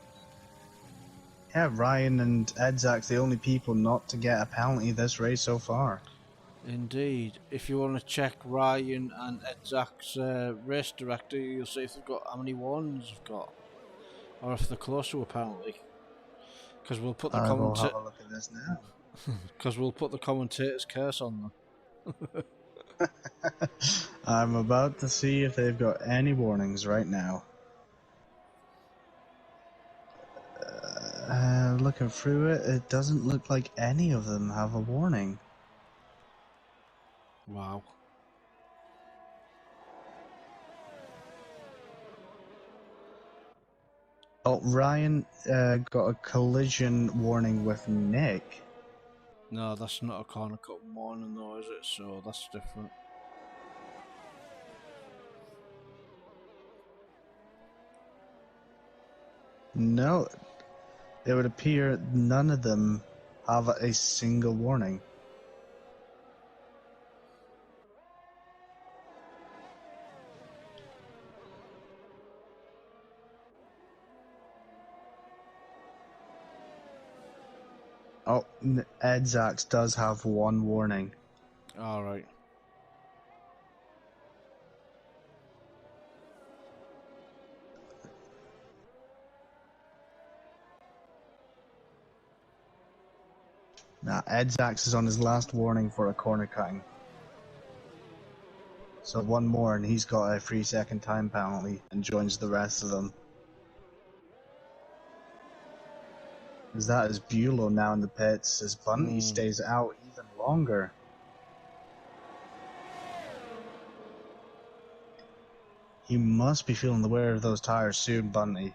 Yeah, Ryan and Edzak's the only people not to get a penalty this race so far. Indeed. If you want to check Ryan and Edzak's race director, you'll see if they've got how many warnings they've got, or if they're close to a penalty. Because we'll put the I will have a look at this now. Because we'll put the commentator's curse on them. I'm about to see if they've got any warnings right now. Looking through it, it doesn't look like any of them have a warning. Wow. Oh, Ryan got a collision warning with Nick. No, that's not a corner cut warning though, is it? So that's different. No, it would appear none of them have a single warning. Oh, Edzax does have one warning. Alright. Now, Edzax is on his last warning for a corner cutting. So one more and he's got a 3-second time penalty and joins the rest of them. As that is Bulow now in the pits, as Bunty stays out even longer. He must be feeling the wear of those tires soon, Bunty.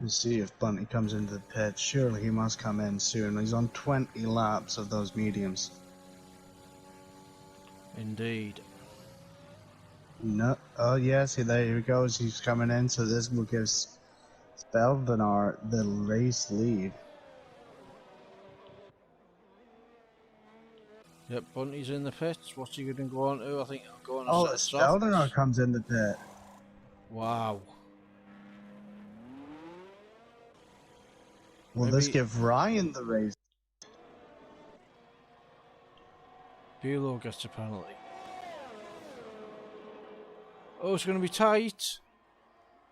Let's see if Bunty comes into the pit. Surely he must come in soon. He's on 20 laps of those mediums. Indeed. No. Oh yes, there he goes. He's coming in. So this will give Speldenar the race lead. Yep, Bunty's in the pits. What's he going to go on to? I think he'll go on to Oh, set Speldenar softs. comes in the pit. Wow. Will Maybe this give Ryan the race? Bulow gets a penalty. Oh, it's going to be tight.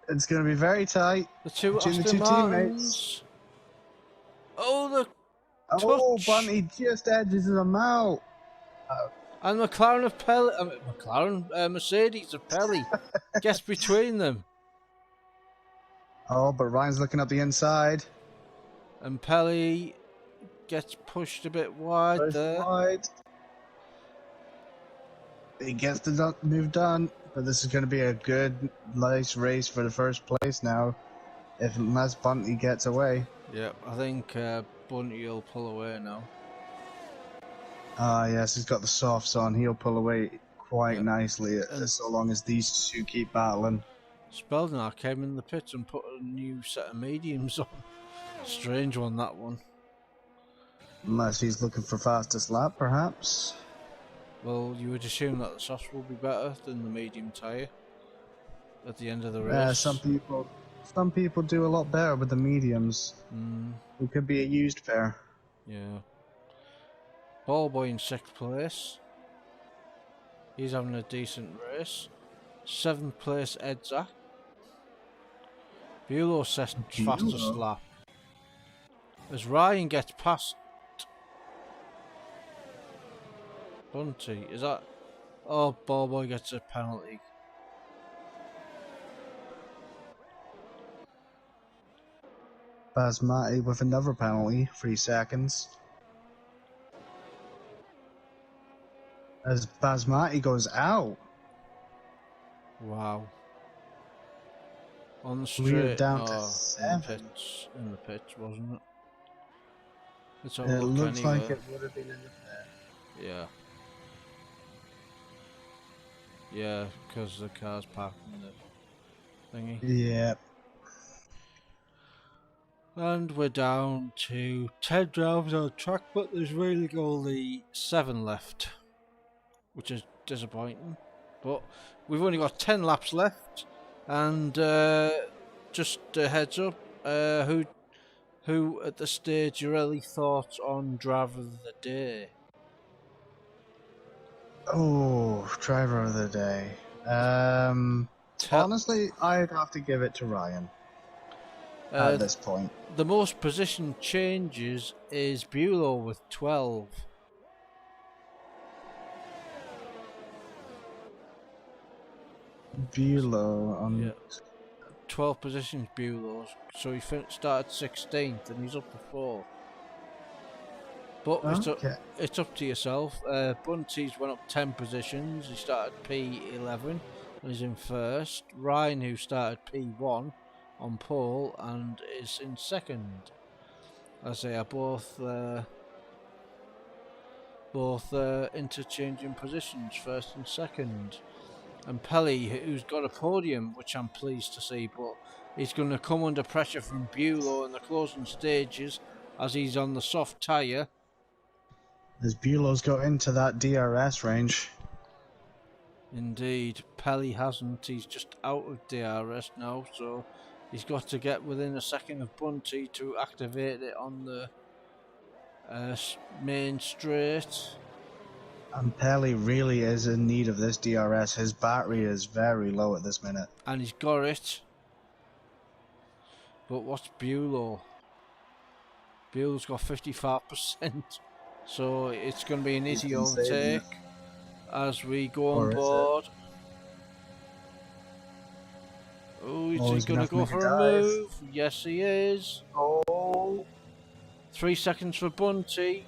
It's going to be very tight The two between the Aston two Martins. teammates. Oh, the Oh, touch. Bunty just edges them out. And McLaren of Pelly, Mercedes of Pelly gets between them. Oh, but Ryan's looking up the inside. And Pelly gets pushed a bit wide Pushed there. wide. He gets the move done, but this is going to be a good, nice race for the first place now. Unless Bunty gets away. Yep, I think Bunty will pull away now. Ah, yes, he's got the softs on. He'll pull away quite nicely, so long as these two keep battling. Speldenar came in the pits and put a new set of mediums on. Strange one, that one. Unless he's looking for fastest lap, perhaps. Well, you would assume that the softs will be better than the medium tyre at the end of the race. Some people do a lot better with the mediums. It could be a used pair. Yeah. Ballboy in 6th place. He's having a decent race. 7th place, Edzak. Bulow sets fastest lap. As Ryan gets past Bunty, is that... Oh, Ballboy gets a penalty. Basmati with another penalty, 3 seconds. As Basmati goes out. Wow. On the We're straight, down to 7. In the pits, wasn't it? Let's have It a look looks anyway. like it would have been in the pit. Yeah. Yeah, because the car's parked in the thingy. Yeah. And we're down to 10 drivers on track, but there's really only 7 left, which is disappointing. But we've only got 10 laps left, and just a heads up, who at this stage your early thoughts on driver of the day? Oh, driver of the day. Honestly, I'd have to give it to Ryan at this point. The most position changes is Bulow with 12. Bulow on... Yeah. 12 positions Bulow, so he started 16th and he's up to 4. But it's up to yourself. Bunty's went up 10 positions. He started P11 and he's in first. Ryan, who started P1 on pole and is in second. As they are both interchanging positions, first and second. And Pelly, who's got a podium, which I'm pleased to see, but he's going to come under pressure from Bulow in the closing stages as he's on the soft tyre. As Bulow's got into that DRS range. Indeed, Pelly hasn't. He's just out of DRS now, so he's got to get within a second of Bunty to activate it on the main straight. And Pelly really is in need of this DRS. His battery is very low at this minute. And he's got it. But what's Bulow? Bulow's got 55%. So it's going to be an easy overtake as we go on board. Oh, is he going to go for a move? Yes, he is. Oh. 3 seconds for Bunty.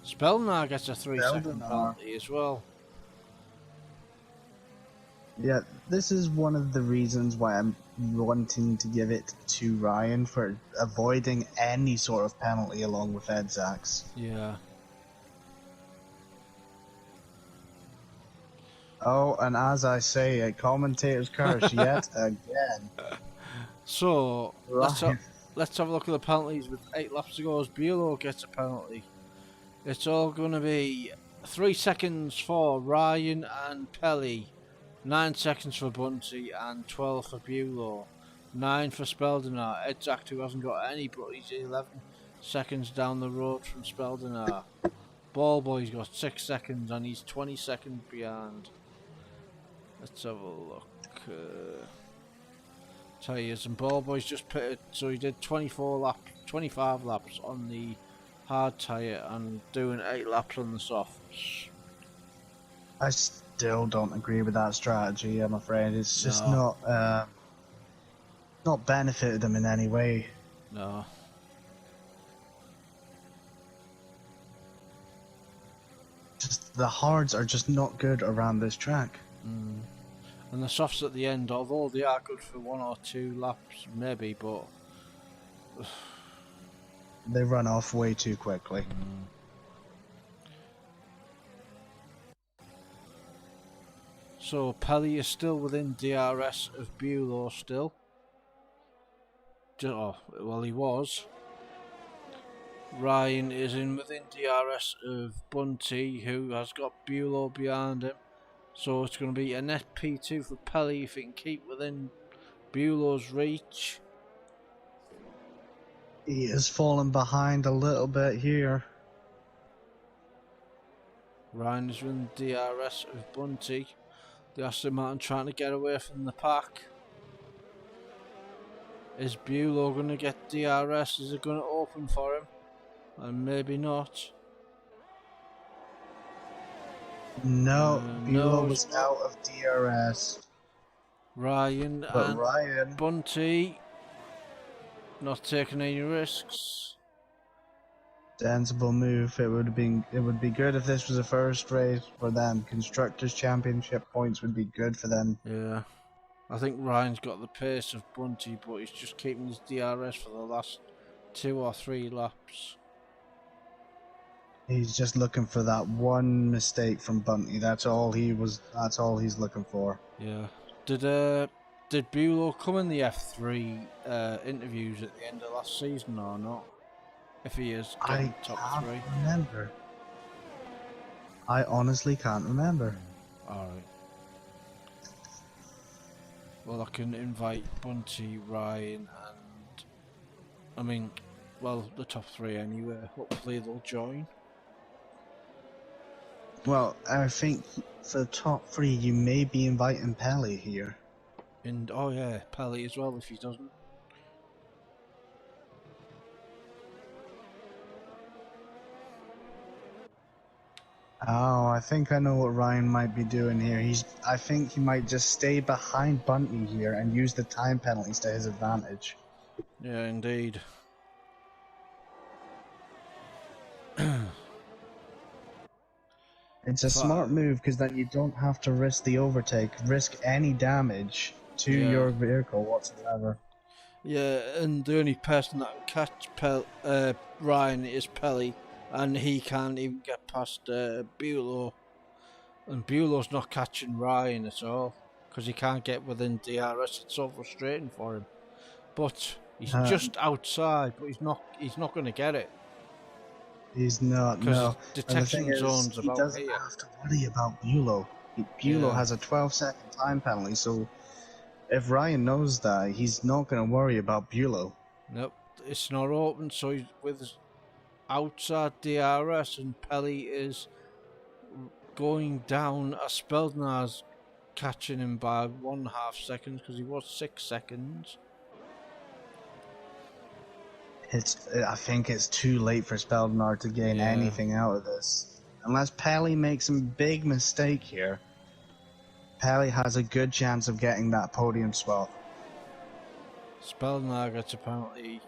Speldenar gets a 3-second penalty as well. Yeah, this is one of the reasons why I'm wanting to give it to Ryan for avoiding any sort of penalty along with Ed Zach's. Yeah. Oh, and as I say, a commentator's curse yet again. So Right. let's have a look at the penalties with 8 laps to go as Buelow gets a penalty. It's all going to be 3 seconds for Ryan and Pelly, 9 seconds for Bunty, and 12 for Buelow. 9 for Speldenar. Edzak, who hasn't got any, but he's 11 seconds down the road from Speldenar. Ballboy's got 6 seconds and he's 20 seconds behind. Let's have a look. Tyres, and Ballboy's just pitted, so he did 25 laps on the hard tyre and doing 8 laps on the softs. I still don't agree with that strategy, I'm afraid. It's just No. not benefited them in any way. No. Just the hards are just not good around this track. And the softs at the end, although they are good for 1 or 2 laps, maybe, but They run off way too quickly. So Pelly is still within DRS of Buelow still. Well, he was. Ryan is in within DRS of Bunty, who has got Buelow behind him. So it's going to be a net P2 for Pelly if he can keep within Buelow's reach. He is falling behind a little bit here. Ryan is within DRS of Bunty. The Aston Martin trying to get away from the pack. Is Buelow going to get DRS? Is it going to open for him? And maybe not. No, Buelow no, was out of DRS. Ryan But and Ryan, Bunty not taking any risks. sensible move. It would be good if this was a first race for them. Constructors' Championship points would be good for them. Yeah. I think Ryan's got the pace of Bunty, but he's just keeping his DRS for the last 2 or 3 laps. He's just looking for that one mistake from Bunty. That's all he's looking for. Yeah. Did Buelow come in the F3 interviews at the end of last season or not? If he is getting top 3. I can't remember. I honestly can't remember. Alright. Well, I can invite Bunty, Ryan, and the top 3 anyway. Hopefully they'll join. Well, I think for the top 3, you may be inviting Pelly here. And oh yeah, Pelly as well if he doesn't. Oh, I think I know what Ryan might be doing here. I think he might just stay behind Bunty here and use the time penalties to his advantage. Yeah, indeed. It's a smart move because then you don't have to risk the overtake, risk any damage to your vehicle whatsoever. Yeah, and the only person that can catch Ryan is Pelly, and he can't even get past Buelow. And Buelow's not catching Ryan at all because he can't get within DRS. It's so frustrating for him. But he's just outside, but he's not going to get it. He's not, no. Detection zones he doesn't have to worry about Buelow. Buelow has a 12-second time penalty, so if Ryan knows that, he's not going to worry about Buelow. Nope, it's not open, so he's with outside DRS, and Pelly is going down. Speldenar's catching him by 1.5 seconds because he was 6 seconds. I think it's too late for Speldenar to gain anything out of this. Unless Pelly makes a big mistake here, Pelly has a good chance of getting that podium spot. Speldenar gets a penalty.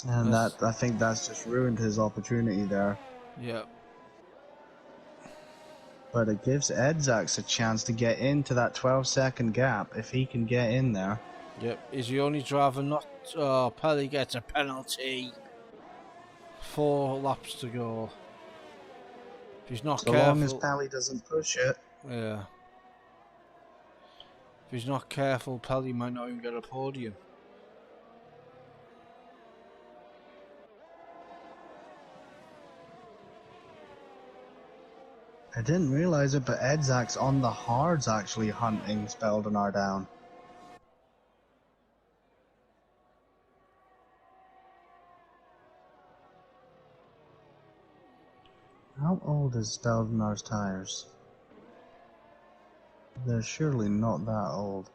And I think that's just ruined his opportunity there. Yep. But it gives Edzax a chance to get into that 12-second gap if he can get in there. Yep, he's the only driver not... Oh, Pelly gets a penalty. 4 laps to go. If he's not So careful... long as Pelly doesn't push it. Yeah. If he's not careful, Pelly might not even get a podium. I didn't realize it, but Edzax on the hards actually hunting Speldenar down. How old is Speldenar's tires? They're surely not that old.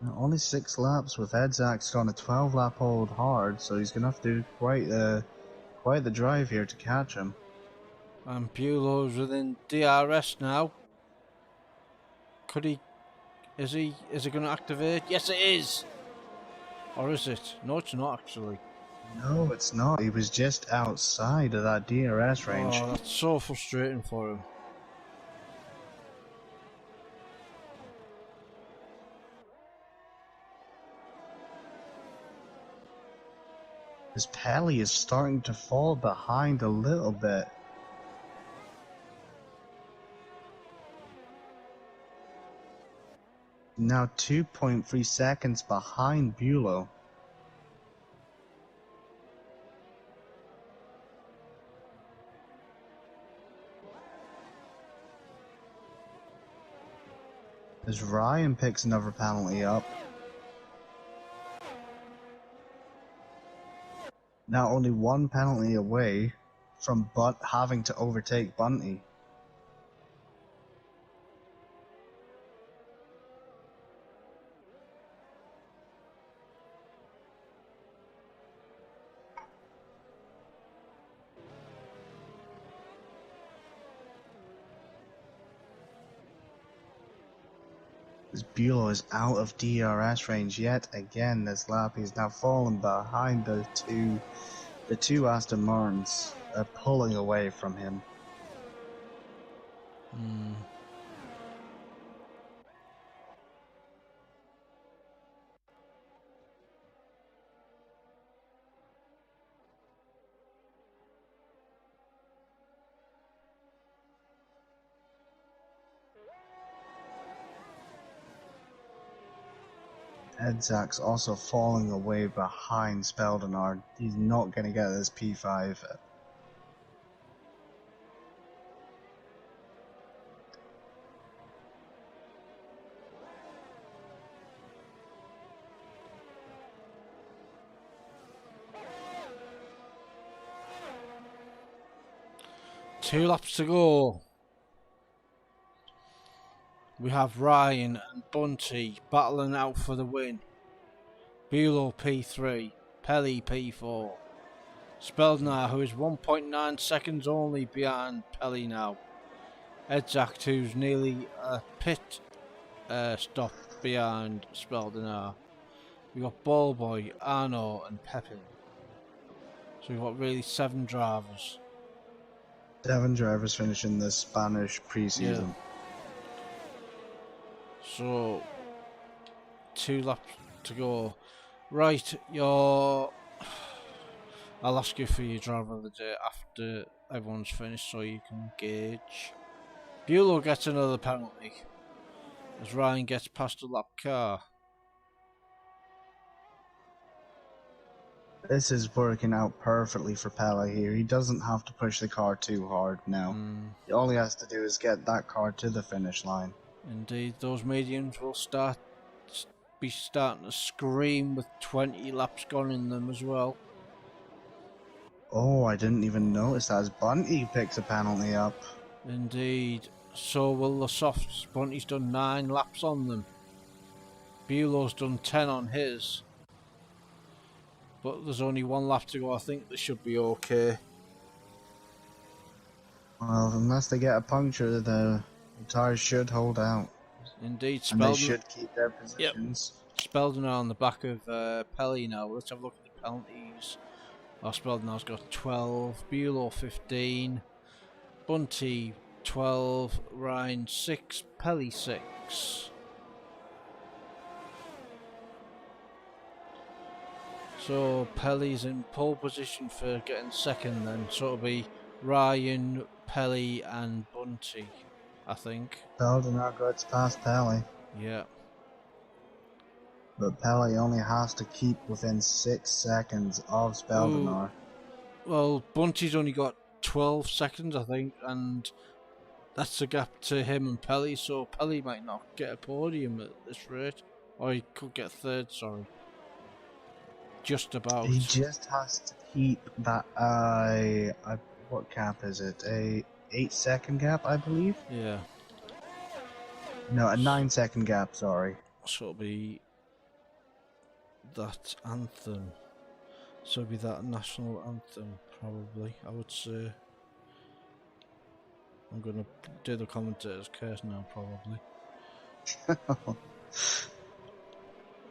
Now, only 6 laps with Edzax on a 12-lap old hard, so he's gonna have to do quite the drive here to catch him. And Bulow's within DRS now. Could he... Is he going to activate? Yes, it is! Or is it? No, it's not actually. No, it's not. He was just outside of that DRS range. Oh, that's so frustrating for him. His Pelly is starting to fall behind a little bit. Now 2.3 seconds behind Bulow. As Ryan picks another penalty up. Now only 1 penalty away from having to overtake Bunty. As Bulow is out of DRS range yet again this lap. He's now fallen behind the two Aston Martins, pulling away from him. Edzax also falling away behind Speldenar. He's not going to get this P5. Two laps to go. We have Ryan and Bunty battling out for the win. Bulow P3, Pelly P4. Speldenar, who is 1.9 seconds only behind Pelly now. Edzax, who's nearly a pit stop behind Speldenar. We've got Ballboy, Arno and Pepe. So we've got really 7 drivers. 7 drivers finishing the Spanish preseason. Yeah. So 2 laps to go. Right, I'll ask you for your driver of the day after everyone's finished so you can gauge. Bulow gets another penalty as Ryan gets past a lap car. This is working out perfectly for Pella here. He doesn't have to push the car too hard now. All he has to do is get that car to the finish line. Indeed, those mediums will be starting to scream with 20 laps gone in them as well. Oh, I didn't even notice that as Bunty picks a penalty up. Indeed, so will the softs. Bunty's done 9 laps on them. Bulow's done 10 on his. But there's only 1 lap to go. I think they should be okay. Well, unless they get a puncture, the tires should hold out. Indeed, and they should keep their positions. Yep. Speldenar on the back of Pelly now. Let's have a look at the penalties. Speldenar's got 12, Bulow 15, Bunty 12, Ryan 6, Pelly 6. So Pelly's in pole position for getting second then. So it'll be Ryan, Pelly and Bunty, I think. Beldenar gets past Pelly, Yeah. but Pelly only has to keep within 6 seconds of Speldenar. Well, Bunty's only got 12 seconds, I think, and that's the gap to him and Pelly, so Pelly might not get a podium at this rate. Or he could get third, sorry. Just about. He just has to keep that, what gap is it? A 8-second gap, I believe? Yeah. No, a 9-second gap, sorry. So it'll be that anthem. So it'll be that national anthem, probably, I would say. I'm gonna do the commentator's curse now, probably.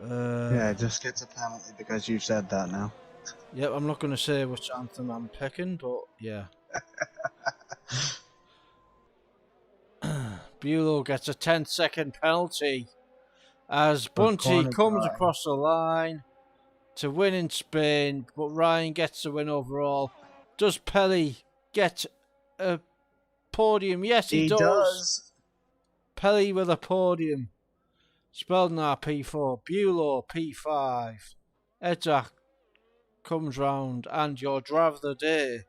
Yeah, it just gets a penalty because you said that now. Yep, I'm not gonna say which anthem I'm picking, but yeah. Bulow gets a 10-second penalty as Bunty comes across the line to win in Spain, but Ryan gets the win overall. Does Pelly get a podium? Yes, he does. Pelly with a podium. Speldenar P4, Bulow P5. Edzak comes round, and your driver of the day,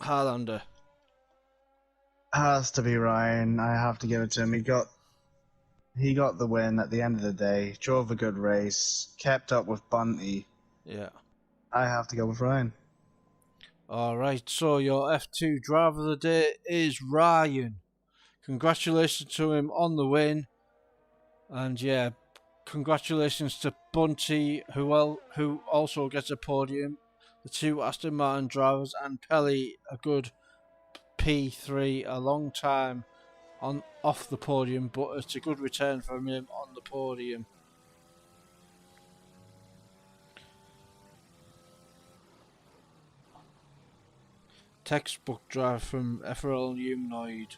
Harlander. Has to be Ryan. I have to give it to him. He got the win at the end of the day. Drove a good race. Kept up with Bunty. Yeah. I have to go with Ryan. Alright, so your F2 driver of the day is Ryan. Congratulations to him on the win. And yeah, congratulations to Bunty, who also gets a podium. The two Aston Martin drivers, and Pelly, a good P3, a long time off the podium, but it's a good return from him on the podium. Textbook drive from FRL Humanoid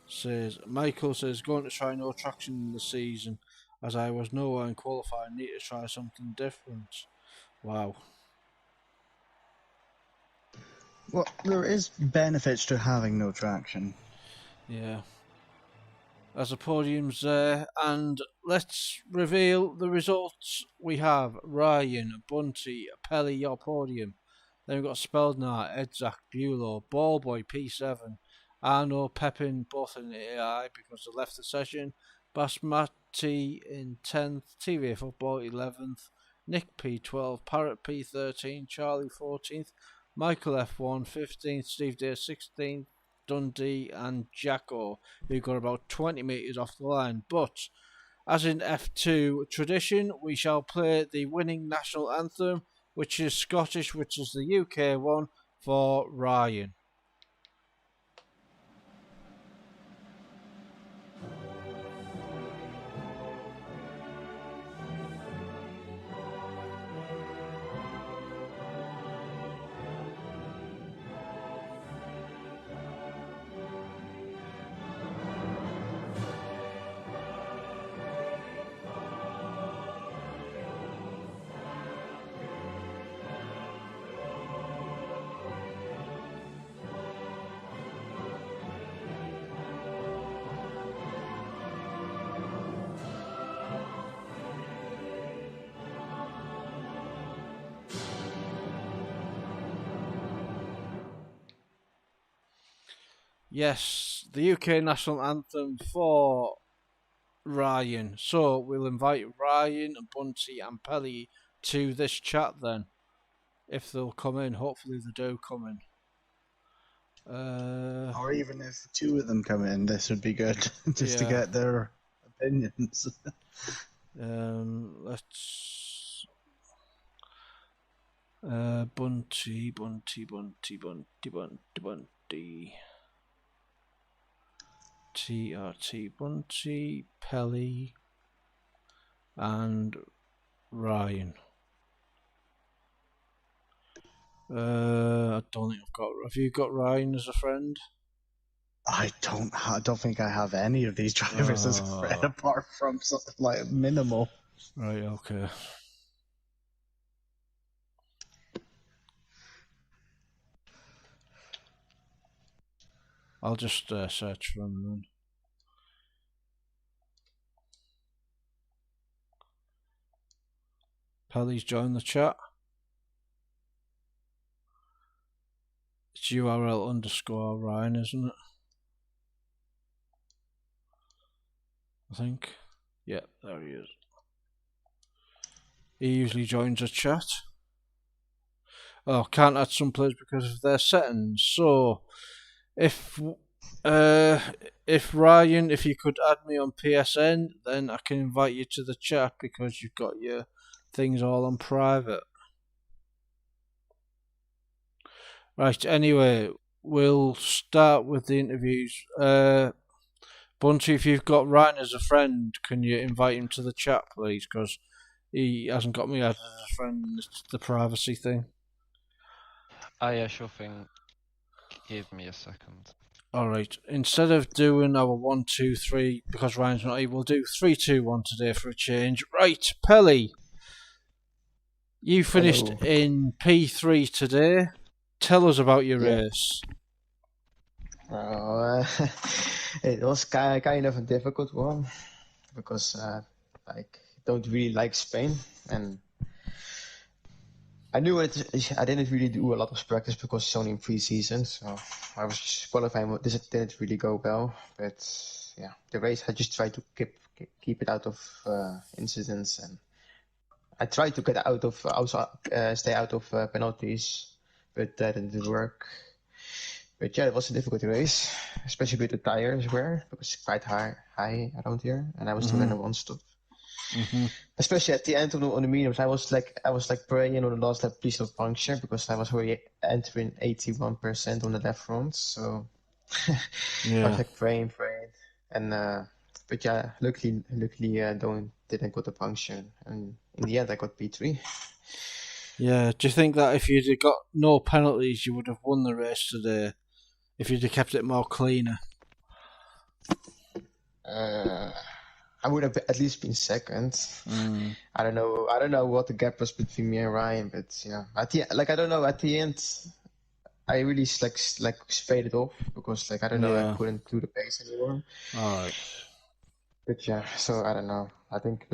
says, Michael says, going to try no traction in the season, as I was nowhere in qualifying, need to try something different. Wow. Well, there is benefits to having no traction. Yeah. As the podium's there, and let's reveal the results. We have Ryan, Bunty, Pelly, your podium. Then we've got Speldenar, Edzak, Bulow, Ballboy, P7, Arno, Pepin, both in AI because they left the session. Basmati in 10th, TVA Football 11th, Nick P12, Parrot P13, Charlie 14th, Michael F1 15th, Steve Day 16th, Dundee and Jacko, who got about 20 metres off the line. But as in F2 tradition, we shall play the winning national anthem, which is Scottish, which is the UK one, for Ryan. Yes, the UK national anthem for Ryan. So we'll invite Ryan, Bunty and Pelly to this chat then. If they'll come in. Hopefully they do come in. Or even if two of them come in, this would be good. Just to get their opinions. Let's... Bunty. TRT Bunty, Pelly, and Ryan. I don't think I've got. Have you got Ryan as a friend? I don't think I have any of these drivers as a friend apart from something like minimal. Right, okay. I'll just search for them then. Pelly's joined the chat. It's URL_Ryan, isn't it? I think. Yeah, there he is. He usually joins the chat. Oh, can't add some players because of their settings. So, if Ryan, if you could add me on PSN, then I can invite you to the chat because you've got your things all on private. Right, anyway, we'll start with the interviews. Bunty, if you've got Ryan as a friend, can you invite him to the chat, please? Because he hasn't got me added as a friend. It's the privacy thing. Oh yeah, sure thing. Give me a second. Alright, instead of doing our 1, 2, 3, because Ryan's not able, we'll do 3, 2, 1 today for a change. Right, Pelly, you finished in P3 today. Tell us about your race. It was kind of a difficult one because I don't really like Spain, and I knew it. I didn't really do a lot of practice because it's only in pre-season, so I was just qualifying. This didn't really go well, but yeah, the race I just tried to keep it out of incidents, and I tried to get out of stay out of penalties, but that didn't work. But yeah, it was a difficult race, especially with the tires wear because it's quite high around here, and I was still in a one stop. Especially at the end on the mediums, I was like praying on the last lap, please don't puncture, because I was already entering 81% on the left front. So I was like praying, and but yeah, luckily didn't got a puncture, and in the end I got P3. Yeah, do you think that if you'd have got no penalties, you would have won the race today? If you'd have kept it more cleaner? I would have at least been second. I don't know what the gap was between me and Ryan, but yeah, at the end, I really like faded off because I don't know, I couldn't do the pace anymore. All right. But yeah, so I don't know. I think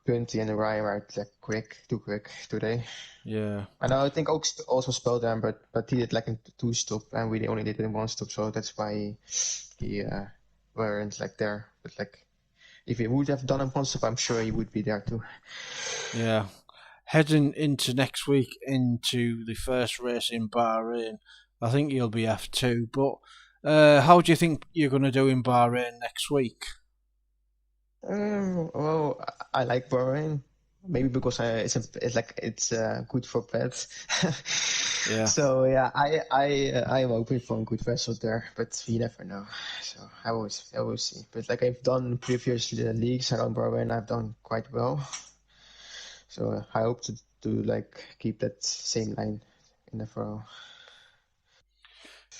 Bunty and Ryan were too quick today. Yeah. And I think also Spelldam, but he did in 2 stop, and we only did it in 1 stop, so that's why he weren't there. But if he would have done a 1 stop, I'm sure he would be there too. Yeah. Heading into next week, into the first race in Bahrain, I think you'll be F2. But how do you think you're going to do in Bahrain next week? Well, I like Bahrain. Maybe because it's good for pets. Yeah. So yeah, I am hoping for a good vessel there, but you never know. So I will see. But I've done previous leagues around Bahrain, I've done quite well. So I hope to keep that same line in the FRL.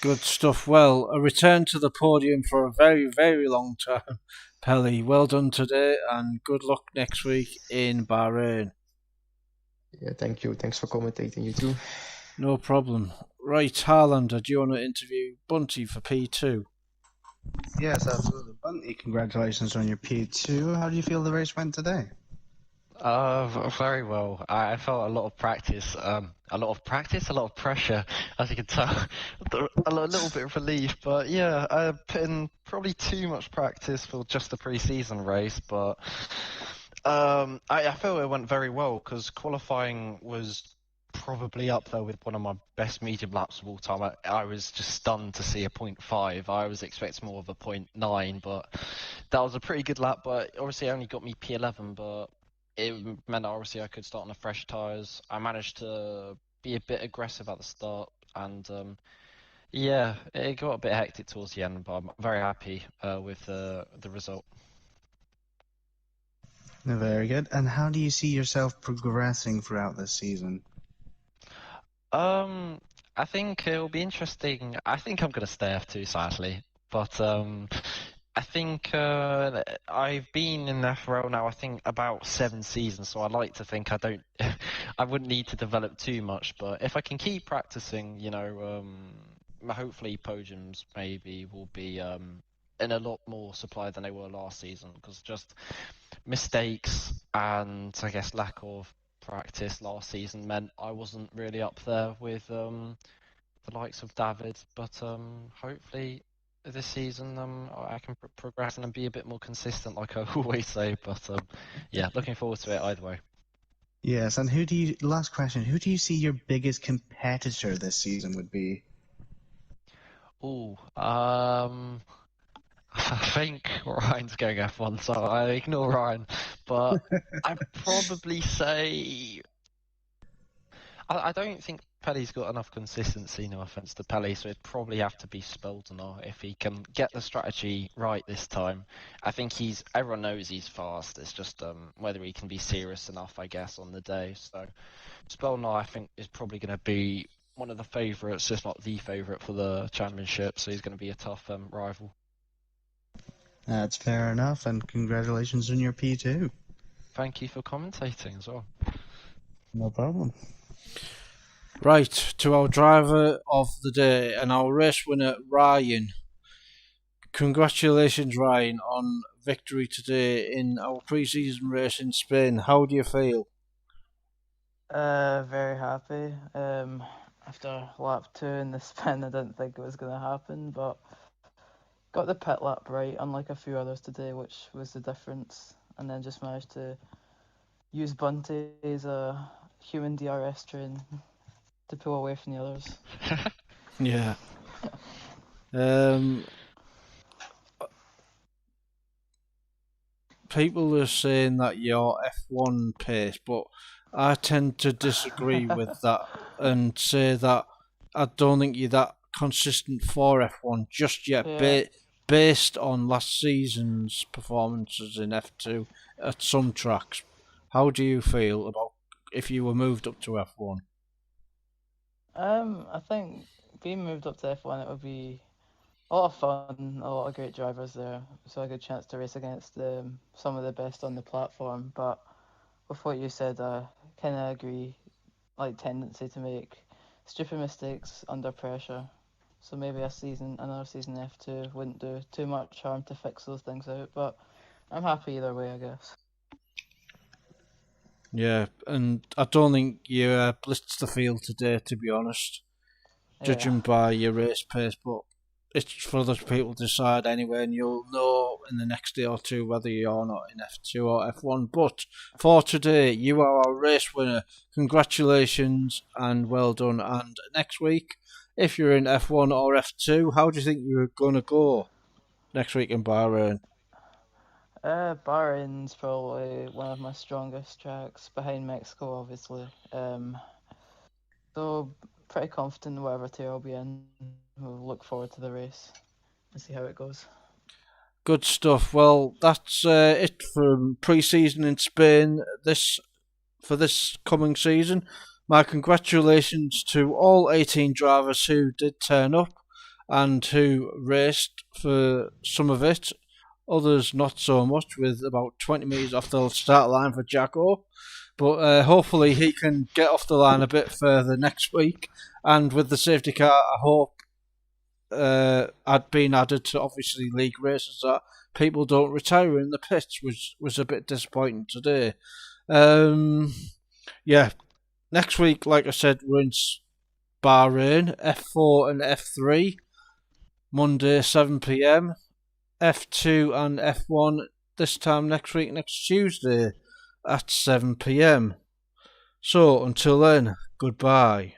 Good stuff. Well, a return to the podium for a very, very long time. Pelly, well done today, and good luck next week in Bahrain. Yeah, thank you. Thanks for commentating, you too. No problem. Right, Harlander, do you want to interview Bunty for P2? Yes, absolutely. Bunty, congratulations on your P2. How do you feel the race went today? Very well. I felt a lot of practice, a lot of pressure, as you can tell. A little bit of relief, but yeah, I put in probably too much practice for just a pre-season race, but I feel it went very well because qualifying was probably up there with one of my best medium laps of all time. I was just stunned to see a 0.5. I was expecting more of a 0.9, but that was a pretty good lap, but obviously it only got me P11, but it meant that obviously I could start on the fresh tyres. I managed to be a bit aggressive at the start, and yeah, it got a bit hectic towards the end, but I'm very happy with the result. Very good. And how do you see yourself progressing throughout this season? I think it'll be interesting. I think I'm going to stay F2, sadly. But I think I've been in FRL now, I think about 7 seasons, so I like to think I wouldn't need to develop too much. But if I can keep practicing, hopefully podiums maybe will be in a lot more supply than they were last season, because just mistakes and I guess lack of practice last season meant I wasn't really up there with the likes of David. But hopefully this season I can progress and be a bit more consistent, like I always say. But yeah, looking forward to it either way. Yes, and last question, who do you see your biggest competitor this season would be? I think Ryan's going F1, so I ignore Ryan. But I'd probably say I don't think Pelly's got enough consistency, no offense to Pelly, so it'd probably have to be Speldner if he can get the strategy right this time. I think everyone knows he's fast, it's just whether he can be serious enough, I guess, on the day. So Speldner, I think, is probably going to be one of the favourites, if not the favourite for the championship, so he's going to be a tough rival. That's fair enough, and congratulations on your P2. Thank you for commentating as well. No problem. Right, to our driver of the day and our race winner, Ryan. Congratulations, Ryan, on victory today in our pre-season race in Spain. How do you feel? Very happy. After lap 2 in the spin, I didn't think it was going to happen, but got the pit lap right, unlike a few others today, which was the difference. And then just managed to use Bunty as a human DRS train to pull away from the others. Yeah. People are saying that you're F1 pace, but I tend to disagree with that and say that I don't think you're that consistent for F1 just yet, Yeah. based on last season's performances in F2 at some tracks. How do you feel about if you were moved up to F1? I think being moved up to F1, it would be a lot of fun, a lot of great drivers there, so a good chance to race against some of the best on the platform. But with what you said, I kind of agree, like tendency to make stupid mistakes under pressure. So maybe another season F2 wouldn't do too much harm to fix those things out. But I'm happy either way, I guess. Yeah, and I don't think you blitzed the field today, to be honest, judging by your race pace, but it's for other people to decide anyway, and you'll know in the next day or two whether you're not in F2 or F1. But for today, you are our race winner. Congratulations and well done. And next week, if you're in F1 or F2, how do you think you're going to go next week in Bahrain? Bahrain's probably one of my strongest tracks, behind Mexico, obviously. So pretty confident in whatever tier I'll be in. We'll look forward to the race and see how it goes. Good stuff. Well, that's it from pre-season in Spain for this coming season. My congratulations to all 18 drivers who did turn up and who raced for some of it. Others not so much, with about 20 metres off the start line for Jacko. But hopefully he can get off the line a bit further next week. And with the safety car, I hope been added to obviously league races that people don't retire in the pits, which was a bit disappointing today. Yeah, next week, like I said, we're in Bahrain, F4 and F3, Monday 7 PM, F2 and F1 this time next week, next Tuesday at 7 PM. So until then, goodbye.